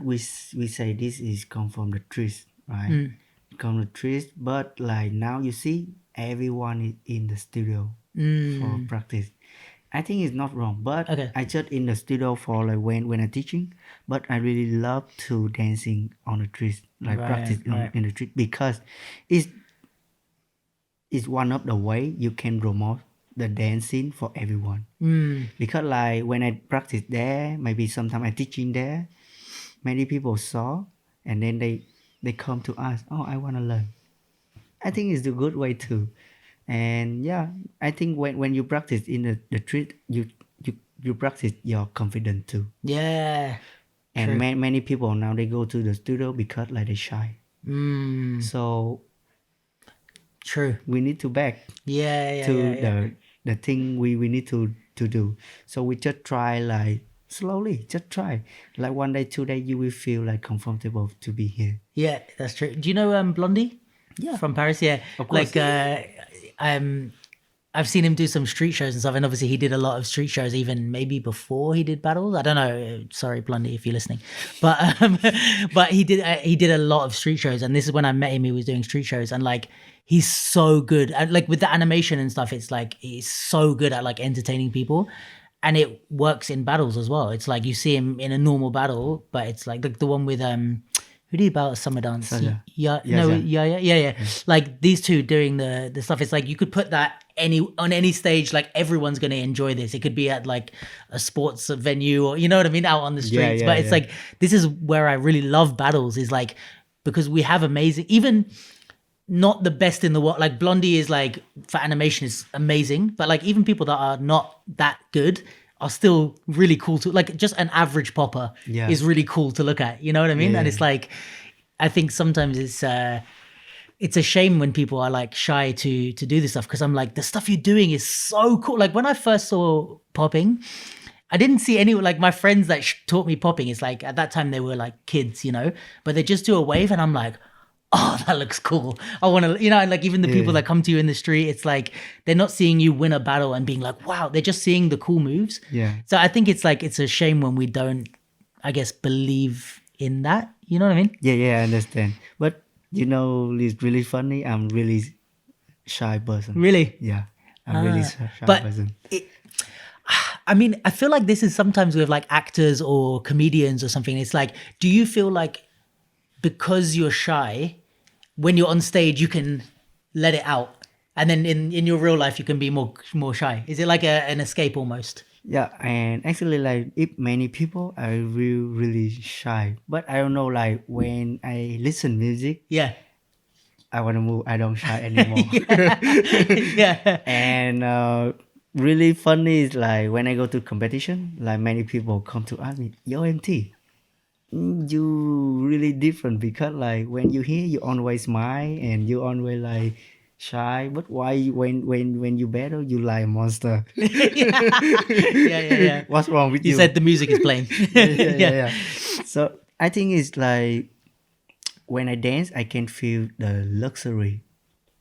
we say this is come from the trees, right? Come from the trees, but like now you see everyone is in the studio for practice. I think it's not wrong, but Okay. I just in the studio for like when I'm teaching, but I really love to dancing on the trees, like practice in the tree, because it's one of the way you can promote the dancing for everyone. Because like when I practice there, maybe sometimes I teaching there, many people saw, and then they come to us, oh, I want to learn. I think it's a good way too. And yeah, I think when you practice in the street, you practice your confidence too. Yeah. And many people now they go to the studio because like they shy. So True. we need to back Yeah. the thing we need to do. So we just try like slowly, just try. Like 1 day, 2 day, you will feel like comfortable to be here. Yeah, that's true. Do you know Blondie? Yeah. From Paris, yeah. Of course. Like I've seen him do some street shows and stuff, and obviously he did a lot of street shows even maybe before he did battles. I don't know. Sorry, Blondie, if you're listening, but he did a lot of street shows, and this is when I met him. He was doing street shows, and like he's so good, and like with the animation and stuff. It's like he's so good at like entertaining people, and it works in battles as well. It's like you see him in a normal battle, but it's like the one with who did he battle at Summer Dance? Yeah. Like these two doing the stuff. It's like you could put that on any stage. Like everyone's gonna enjoy this. It could be at like a sports venue or you know what I mean, out on the streets. But it's like this is where I really love battles. Is like because we have amazing, even not the best in the world. Like Blondie is like for animation is amazing, but like even people that are not that good are still really cool to like. Just an average popper is really cool to look at. You know what I mean? And it's like, I think sometimes it's a shame when people are like shy to do this stuff because I'm like the stuff you're doing is so cool. Like when I first saw popping, I didn't see any like my friends that taught me popping. It's like at that time they were like kids, you know, but they just do a wave and I'm like, oh, that looks cool. I want to, you know, and like even the people that come to you in the street, it's like they're not seeing you win a battle and being like, wow, they're just seeing the cool moves. Yeah. So I think it's like, it's a shame when we don't, I guess, believe in that. You know what I mean? Yeah, I understand. But you know, it's really funny. I'm really shy person. Really? Yeah. I'm really shy but person. I mean, I feel like this is sometimes with like actors or comedians or something. It's like, do you feel like because you're shy, when you're on stage, you can let it out, and then in your real life, you can be more shy? Is it like an escape almost? Yeah, and actually, like if many people are really shy, but I don't know. Like when I listen music, I want to move. I don't shy anymore. And really funny is like when I go to competition, like many people come to ask me, "Yo, MT, you really different because like when you hear you always smile and you always like shy, but why when you battle you like a monster?" Yeah. What's wrong with you? You said the music is playing. Yeah. So I think it's like when I dance I can feel the luxury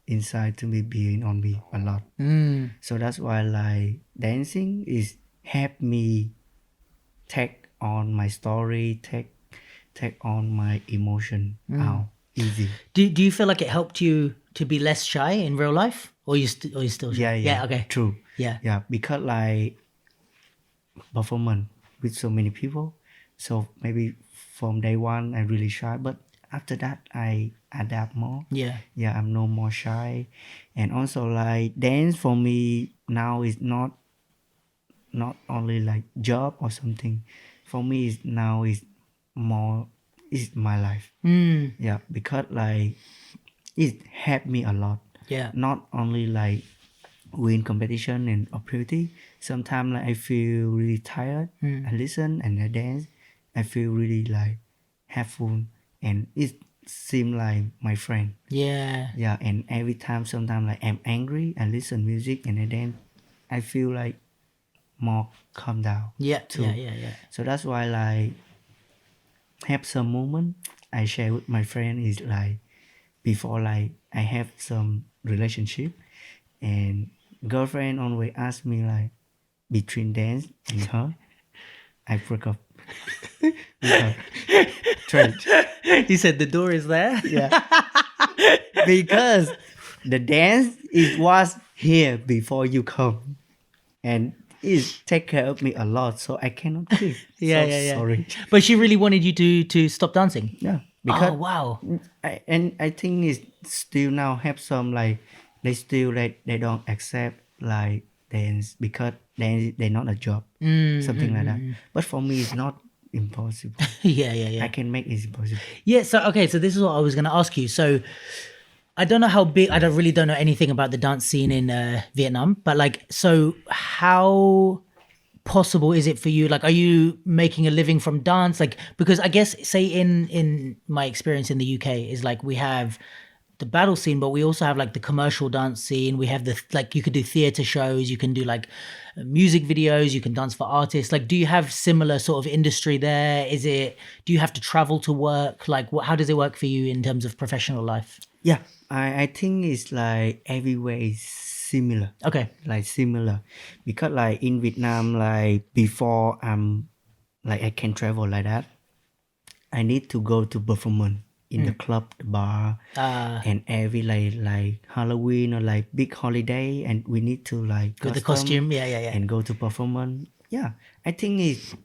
inside to me being on me a lot. So that's why like dancing is help me take on my story, take on my emotion out easy. Do you feel like it helped you to be less shy in real life, or you still shy? Yeah. Okay. True. Yeah. Because like performance with so many people, so maybe from day one I really shy, but after that I adapt more. Yeah, I'm no more shy. And also like dance for me now is not only like job or something. For me is now is more is my life. Yeah, because like it helped me a lot. Yeah, not only like win competition and opportunity. Sometimes like I feel really tired. I listen and I dance. I feel really like helpful, and it seems like my friend. Yeah. And every time, sometimes like I'm angry, I listen music and I dance. I feel like more calm down. Too. Yeah. So that's why like have some moment I share with my friend is like before like I have some relationship and girlfriend always ask me like between dance and her, I broke up with her. Strange. He said the door is there. Yeah. Because the dance was here before you come, and it take care of me a lot, so I cannot quit. Yeah. Sorry. But she really wanted you to stop dancing. Yeah. Because wow. I think it's still now have some like they still like they don't accept like dance because they're not a job, something like that. But for me it's not impossible. Yeah. I can make it impossible. Yeah. So okay. So this is what I was going to ask you. So I don't know how big. I really don't know anything about the dance scene in Vietnam. But like, so how possible is it for you? Like, are you making a living from dance? Like, because I guess say in my experience in the UK is like we have the battle scene, but we also have like the commercial dance scene. We have the like you could do theater shows, you can do like music videos, you can dance for artists. Like, do you have similar sort of industry there? Do you have to travel to work? Like, how does it work for you in terms of professional life? Yeah, I think it's like everywhere is similar. Okay. Like similar, because like in Vietnam, like before like I can travel like that, I need to go to performance in the club, the bar, and every like Halloween or like big holiday, and we need to like With the custom costume. Yeah. and go to performance. Yeah, I think it's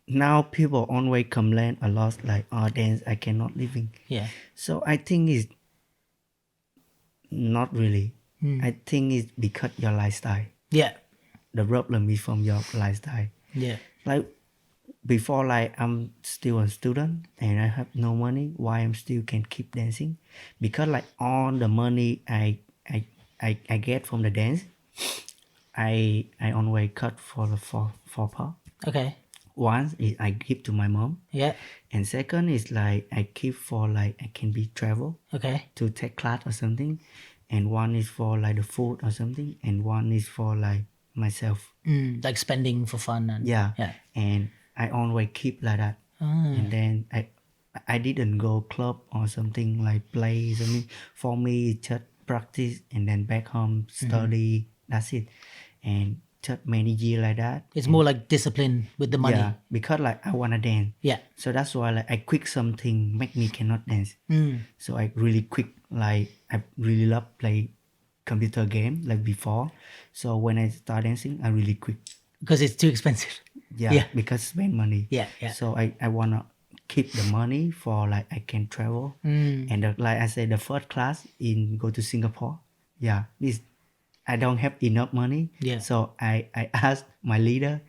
now people always complain a lot like, oh, dance I cannot living. Yeah. So I think it's not really. I think it's because your lifestyle. Yeah. The problem is from your lifestyle. Yeah. Like before, like I'm still a student and I have no money. Why I'm still can keep dancing? Because like all the money I get from the dance, I always cut for the four part. Okay. One is I give to my mom, Yeah. and second is like I keep for like I can be travel Okay. to take class or something, and one is for like the food or something, and one is for like myself. Like spending for fun and Yeah. Yeah. And I always keep like that. And then I didn't go club or something like play something. For me, it's just practice and then back home study. That's it. And just many years like that. It's more like discipline with the money. Yeah, because like I wanna dance. Yeah. So that's why like I quit something make me cannot dance. So I really quit. Like I really love play computer game like before. So when I start dancing, I really quit. Because it's too expensive. Yeah, Yeah. because spend money. Yeah. So I wanna keep the money for like I can travel. And like I said, the first class in go to Singapore. Yeah, this I don't have enough money. Yeah. So I asked my leader.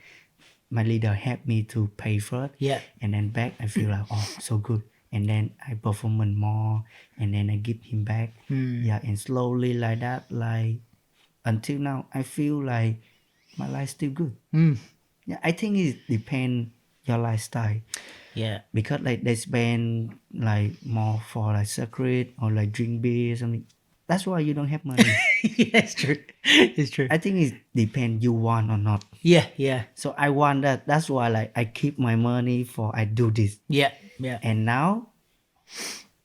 My leader helped me to pay first. Yeah. And then back I feel like oh so good. And then I perform more and then I give him back. Yeah, and slowly like that, like until now I feel like my life still good. Yeah, I think it depends your lifestyle Yeah. because like they spend like more for like secret or like drink beer or something. That's why you don't have money. Yeah, it's true. It's true. I think it depends you want or not. Yeah. Yeah. So I want that. That's why like I keep my money for I do this. Yeah. Yeah. And now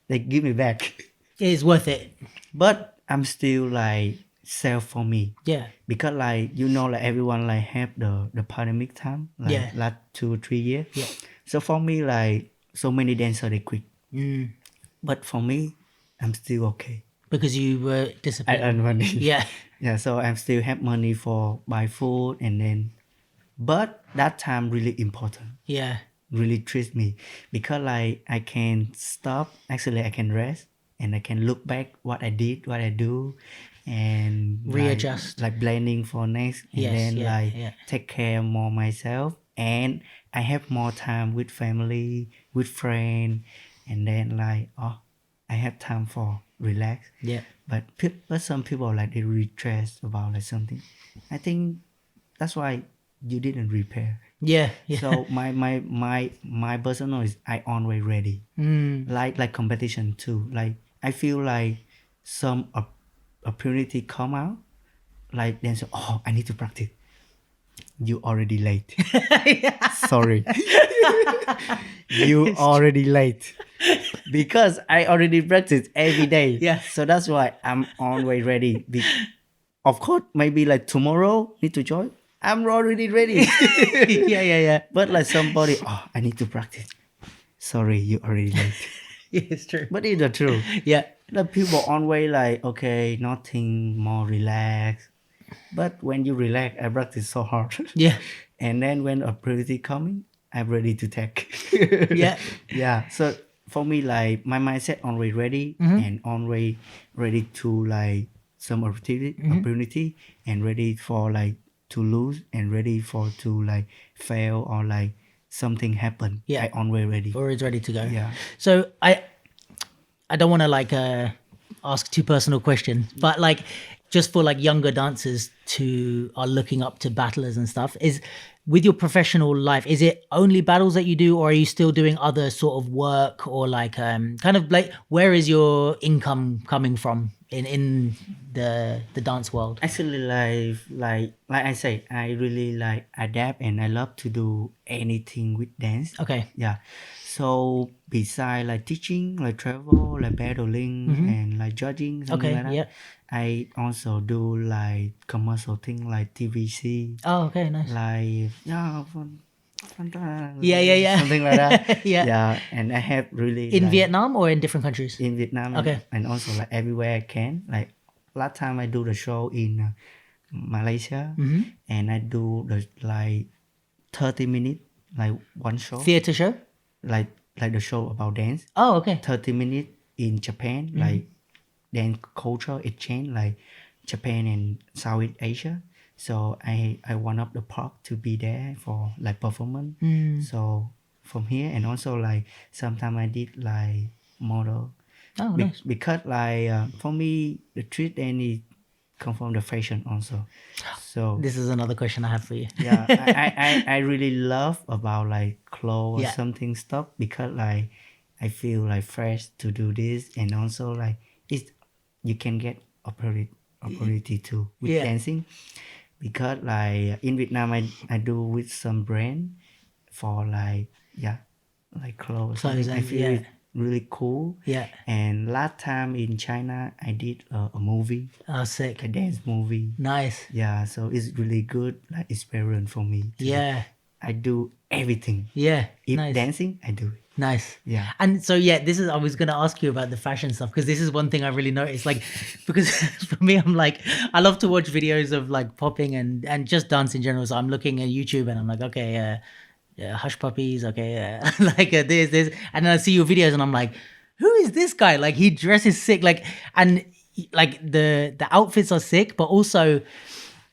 they give me back. It's worth it. But I'm still like sell for me. Yeah. Because like you know like everyone like have the pandemic time like Yeah. last 2 or 3 years. Yeah. So for me like so many dancers they quit. But for me I'm still okay. Because you were I disciplined. earn money. Yeah. Yeah, so I'm still have money for buy food and then but that time really important. Yeah. Really treats me because like I can stop actually I can rest and I can look back what I did what I do and Readjust. like blending for next and Yes, then yeah, like yeah. take care more myself and I have more time with family with friends and then like oh I have time for relax. Yeah. But some people like they really stress about like something. I think that's why you didn't repair. Yeah. Yeah. So my personal is I always ready. Like competition too. Like I feel like some opportunity come out, like then say, oh I need to practice. You already late. Sorry. You already late. Because I already practice every day. Yeah. So that's why I'm always ready. Of course, maybe like tomorrow need to join. I'm already ready. Yeah. But like somebody, oh, I need to practice. Sorry, you already late. Yeah, it's true. But it's the truth. Yeah. The people always like, okay, nothing more relaxed. But when you relax, I practice so hard. Yeah. And then when opportunity coming, I'm ready to take. Yeah. Yeah. So for me, like my mindset always ready and always ready to like some opportunity and ready for like to lose and ready for to like fail or like something happen. Yeah. I always ready. Or it's ready to go. Yeah. So I don't want to like ask too personal questions, but like just for like younger dancers who are looking up to battlers and stuff, is with your professional life, is it only battles that you do, or are you still doing other sort of work, or like kind of like where is your income coming from in the dance world? Actually, like I say, I really like adapt and I love to do anything with dance. Okay. Yeah. So beside like teaching, like travel, like battling, and like judging, something Okay, like that, yeah. I also do like commercial thing like TVC, Oh, okay, nice. like Yeah. something like that. Yeah. Yeah, and I have really In like Vietnam or in different countries? in Vietnam Okay. and also like everywhere I can. Like last time I do the show in Malaysia, and I do the like 30 minutes, like one show, Theater show? like the show about dance. Oh, okay. 30 minutes in Japan, like dance culture exchange, like Japan and Southeast Asia. So I one of the part to be there for like performance. So from here and also like sometimes I did like model. Oh, nice. Because like for me the treat dance is come from the fashion also. So This is another question I have for you. yeah, I really love about like clothes or Yeah. something stuff because like I feel like fresh to do this and also like it's you can get opportunity too with Yeah. dancing because like in Vietnam I do with some brand for like like clothes. Clothes I and- feel yeah. it really cool. Yeah. And last time in China I did a movie, Oh, sick. a dance movie. Nice. Yeah, so it's really good like experience for me. Yeah. I do everything. Yeah. If Nice. dancing, I do it. Nice. Yeah. And so this is I was gonna ask you about the fashion stuff because this is one thing I really noticed. Like because for me I'm like I love to watch videos of like popping and just dance in general. So I'm looking at YouTube and I'm like, okay, yeah, hush puppies, okay, like this, and then I see your videos and I'm like, who is this guy? Like he dresses sick, like and like the outfits are sick, but also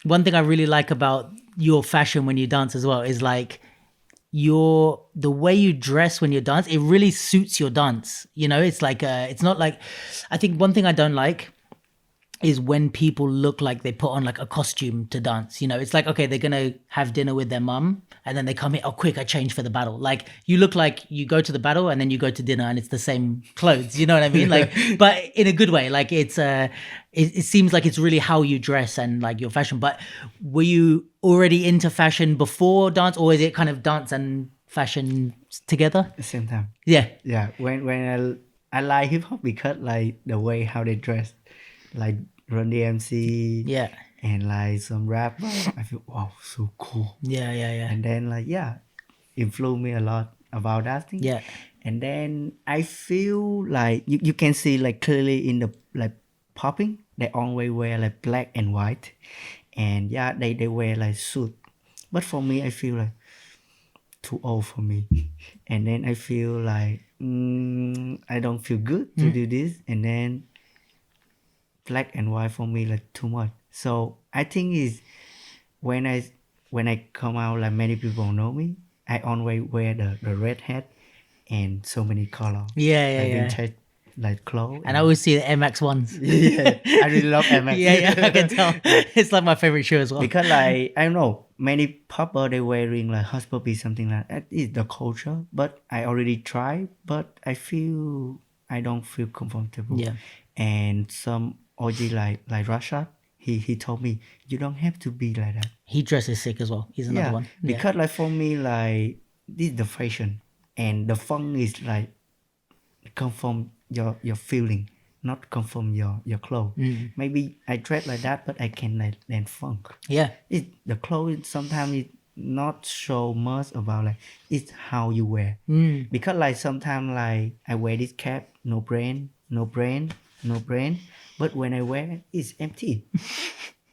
one thing I really like about your fashion when you dance as well is like the way you dress when you dance, it really suits your dance. You know, it's like it's not like I think one thing I don't like is when people look like they put on like a costume to dance. You know, it's like okay, they're gonna have dinner with their mum and then they come here, oh quick, I change for the battle. Like you look like you go to the battle and then you go to dinner and it's the same clothes. You know what I mean? Like, but in a good way. Like it's it seems like it's really how you dress and like your fashion. But were you already into fashion before dance, or is it kind of dance and fashion together? At the same time. Yeah. Yeah. When I like hip hop because like the way how they dress, like Run DMC. Yeah. And like some rapper, I feel wow, so cool. Yeah. And then like influenced me a lot about that thing. Yeah. And then I feel like you can see like clearly in the like popping, they always wear like black and white. And they wear like suit. But for me I feel like too old for me. And then I feel like I don't feel good to do this. And then black and white for me like too much. So I think is when I come out like many people know me, I always wear the red hat and so many colors. Yeah. Like vintage like clothes. And I always see the MX ones. Yeah, I really love MX. Yeah, I can tell. It's like my favorite shoe as well. Because like I don't know, many popper they wearing like hush puppy something like that is the culture. But I already tried, but I feel I don't feel comfortable. Yeah. And some OG like Rashad, he told me you don't have to be like that. He dresses sick as well. He's another one. Yeah. Because like for me like this is the fashion and the fun is like come from your feeling, not come from your clothes. Maybe I dress like that, but I can like then funk. Yeah. The clothes sometimes it not so much about like it's how you wear. Because like sometimes like I wear this cap, no brand, but when I wear it's empty.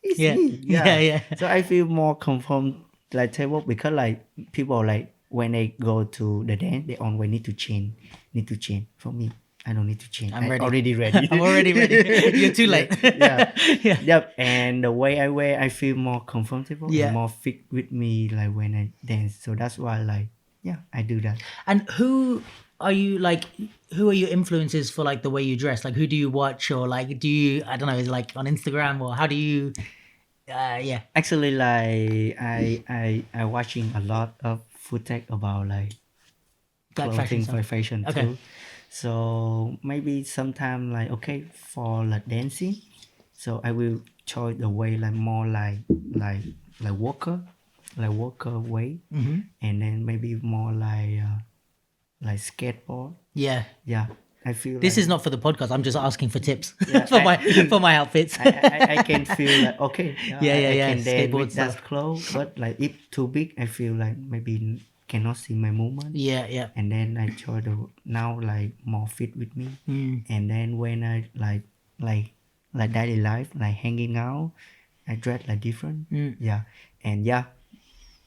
It's Yeah. me. Yeah. So I feel more comfortable like table because like people like when they go to the dance they always need to change. For me I don't need to change. I'm ready. Already ready. I'm already ready. You're too late. Yeah. Yeah. Yep. And the way I wear, I feel more comfortable Yeah. and more fit with me, like when I dance. So that's why, like, I do that. And who are your influences for like the way you dress? Like who do you watch, or like do you, I don't know, is it like on Instagram, or how do you Actually, like I watching a lot of footage about like that clothing stuff? for fashion Okay. too. So maybe sometime like okay for like dancing, so I will choose the way like more like worker way, and then maybe more like like skateboard. Yeah. Yeah, I feel This like is not for the podcast. I'm just asking for tips Yeah, for my outfits. I can feel like okay, I Yeah. can dance Skateboard with that stuff. clothes, but like if too big, I feel like maybe cannot see my movement. Yeah. And then I try to now like more fit with me. And then when I like daily life, like hanging out, I dress like different. Yeah, and yeah,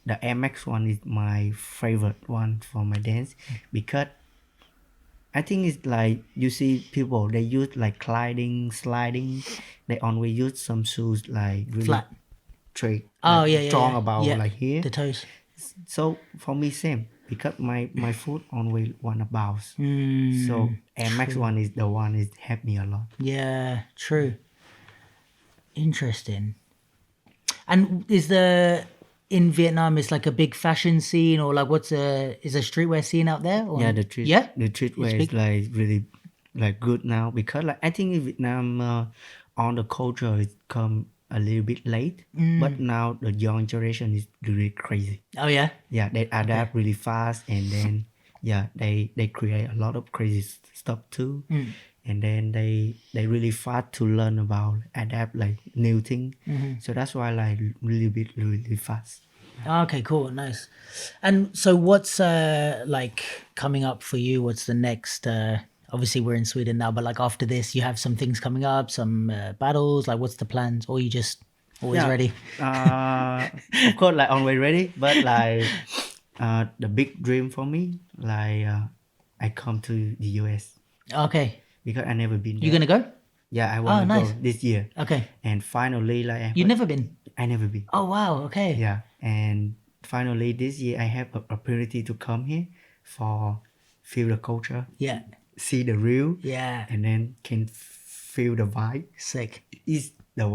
the Air Max one is my favorite one for my dance because I think it's like you see people they use like gliding, sliding. They always use some shoes like really Flat. straight, Oh like yeah. strong about Yeah. like here. The toes. So for me same because my foot always wanna bounce. Mm, So Air Max one is the one is help me a lot. yeah. True. Interesting. And is the in Vietnam is like a big fashion scene or like is a streetwear scene out there? Or? Yeah, the treat Yeah. the streetwear big? is like really like good now because like I think in Vietnam all the culture is come a little bit late, but now the young generation is really crazy. Oh yeah. Yeah, they adapt really fast and then yeah they create a lot of crazy stuff too. And then they really fast to learn about adapt like new thing. So that's why like really fast. Okay, cool, nice. And so, what's like coming up for you? What's the next? Obviously, we're in Sweden now, but like after this, you have some things coming up, some battles. Like, what's the plans? Or you just always Yeah. ready? Of course like always ready, but like the big dream for me like I come to the US Okay, because I never been there. you gonna go? Yeah, I want to nice. go this year. Okay, And finally like you've never been? I never been. Oh wow. Okay. Yeah, and finally this year I have an opportunity to come here for feel the culture, Yeah. see the real, Yeah. and then can feel the vibe. Sick. Is the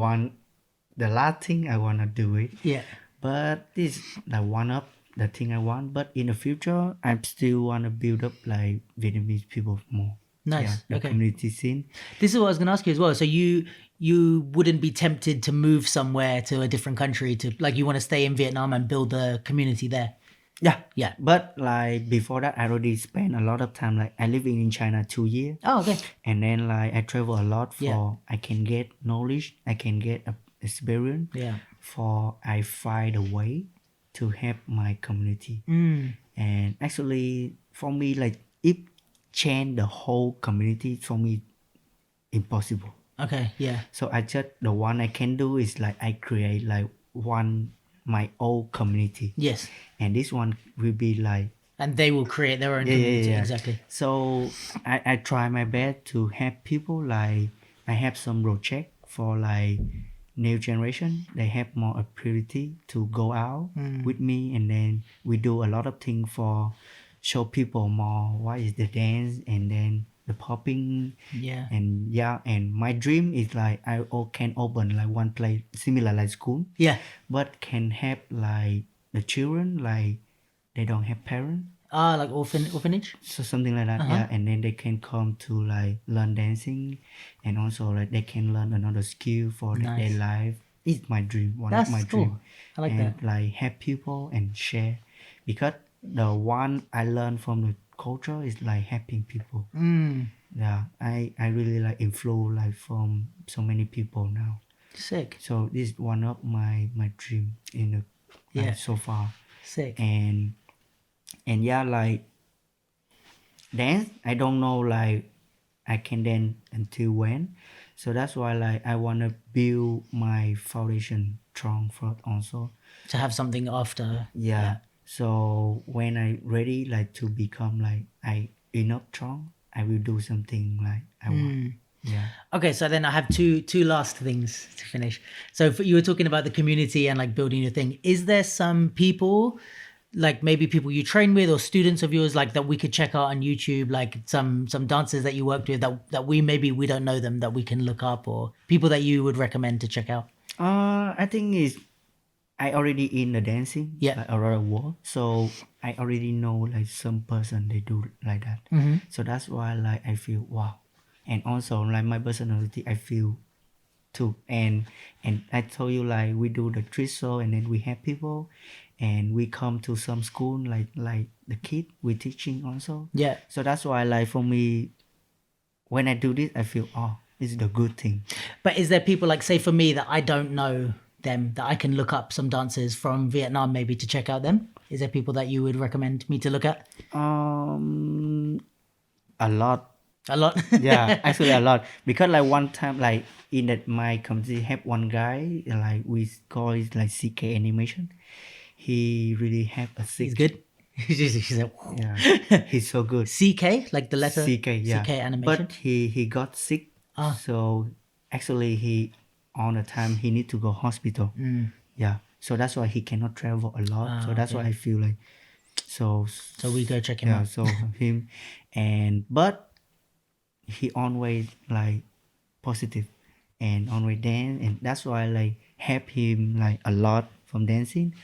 last thing I wanna do it. Yeah. But this is like one of the thing I want. But in the future, I still wanna build up like Vietnamese people more. Nice. Yeah, the Okay. community scene. This is what I was going to ask you as well. So you wouldn't be tempted to move somewhere to a different country to like you want to stay in Vietnam and build the community there. Yeah, Yeah. But like before that, I already spent a lot of time. Like I living in China 2 years. Oh, okay. And then like I travel a lot for Yeah. I can get knowledge, I can get a experience. Yeah. For I find a way to help my community. And actually for me like if change the whole community for me impossible. Okay. Yeah. So I just the one I can do is like I create like one my own community. Yes. And this one will be like And they will create their own community. Exactly. So I try my best to help people like I have some project for like new generation. They have more opportunity to go out with me and then we do a lot of things for show people more what is the dance and then the popping Yeah. and my dream is like I can open like one place similar like school Yeah. but can help like the children like they don't have parents Like orphanage. so something like that yeah and then they can come to like learn dancing and also like they can learn another skill for their life. It's my dream, one That's of my cool. dream. I like and that. like help people and share because the one I learned from the culture is like helping people. Yeah, I really like influence like from so many people now. Sick. So this is one of my dream in the Yeah. so far. Sick. And yeah like dance I don't know like I can dance until when, so that's why like I want to build my foundation strong first also. To have something after. Yeah. So when I ready like to become like I enough strong, I will do something like I want. Yeah. Okay, so then I have two last things to finish. So you were talking about the community and like building your thing. Is there some people, like maybe people you train with or students of yours, like that we could check out on YouTube, like some dancers that you worked with that we don't know them that we can look up, or people that you would recommend to check out? I think is I already in the dancing Yeah. like around the world, so I already know like some person they do like that. So that's why like I feel wow, and also like my personality I feel too. And I told you like we do the street show and then we have people and we come to some school like the kid we teaching also. Yeah. So that's why like for me when I do this I feel this is the good thing. But is there people like, say for me, that I don't know them, that I can look up some dancers from Vietnam maybe to check out them? Is there people that you would recommend me to look at? A lot. A lot. Yeah, actually a lot. Because like one time like in that my community have one guy like we call it like CK animation. He really have a sick. He's good. She's like, Yeah, he's so good. CK, like the letter CK, yeah. CK animation. But he got sick, so actually he on the time he need to go hospital. Yeah, so that's why he cannot travel a lot. So that's why I feel like so we go check him yeah. out. So him but he always like positive and always dance, and that's why like help him like a lot from dancing.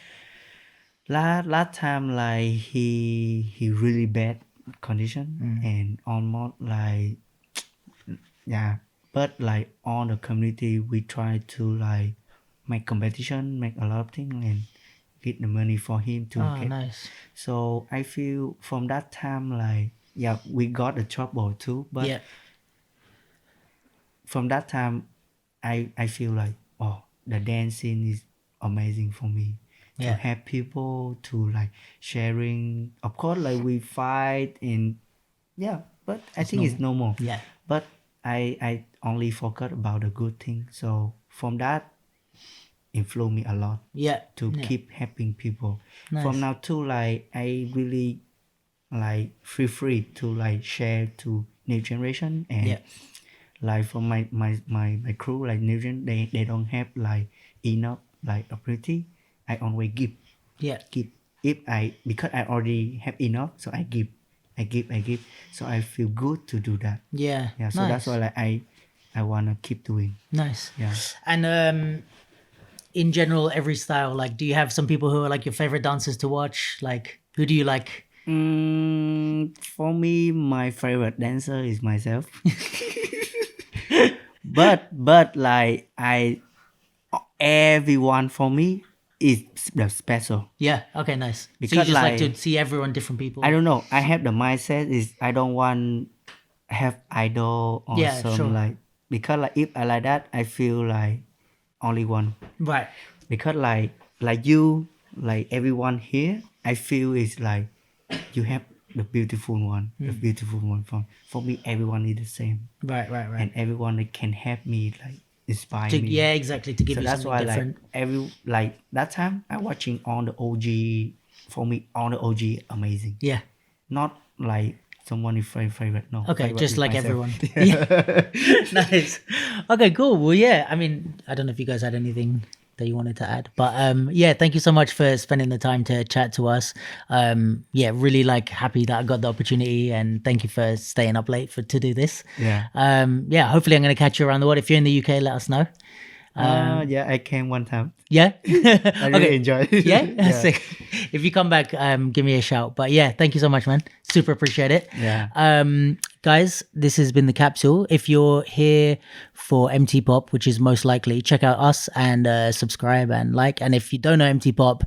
Last time like he really bad condition and almost like yeah, but like all the community we try to like make competition, make a lot of things and get the money for him to get. Nice. So I feel from that time like yeah we got the trouble too, but from that time I feel like the dancing is amazing for me. To have people to like sharing, of course like we fight and but I think it's normal. Yeah. But I only forgot about the good thing, so from that influenced me a lot to keep helping people. From now to like I really like free to like share to new generation and like from my crew like new gen they don't have like enough like opportunity. I always give. If because I already have enough, so I give. So I feel good to do that. Yeah. So nice. that's why like I wanna keep doing. Nice. Yeah. And in general, every style, like, do you have some people who are like your favorite dancers to watch? Like, who do you like? For me, my favorite dancer is myself. but like everyone for me is the special. Yeah. Okay. Nice. Because so you just like to see everyone, different people. I don't know. I have the mindset is I don't want have idol or some like because like if I like that I feel like only one. Right. Because like you like everyone here I feel is like you have the beautiful one. The beautiful one for me everyone is the same. Right. And everyone that can help me like inspire me. Yeah, exactly. To give so you that's something why different. like that time I watching all the OG. For me all the OG amazing. Yeah. Not like someone is favorite. No. Okay, favorite just like myself. everyone. Yeah. Nice. Okay, cool. Well, yeah. I mean, I don't know if you guys had anything that you wanted to add, but yeah, thank you so much for spending the time to chat to us. Yeah, really like happy that I got the opportunity, and thank you for staying up late to do this. Yeah. Yeah. Hopefully, I'm going to catch you around the world. If you're in the UK, let us know. Yeah, I came one time. Yeah. I really enjoyed it. Yeah. Sick. If you come back, give me a shout. But yeah, thank you so much, man. Super appreciate it. Yeah. Guys, this has been The Capsule. If you're here for MT Pop, which is most likely, check out us and subscribe and like. And if you don't know MT Pop,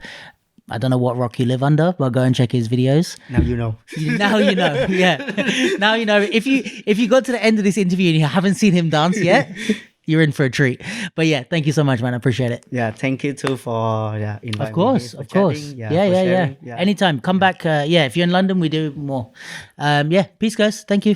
I don't know what rock you live under, but go and check his videos. Now you know. Now you know. Yeah. Now you know. If you got to the end of this interview and you haven't seen him dance yet, you're in for a treat. But yeah, thank you so much, man. I appreciate it. Yeah, thank you too for inviting me. Of course. Chatting. Yeah. Anytime. Come back. Yeah, if you're in London, we do more. Yeah, peace, guys. Thank you.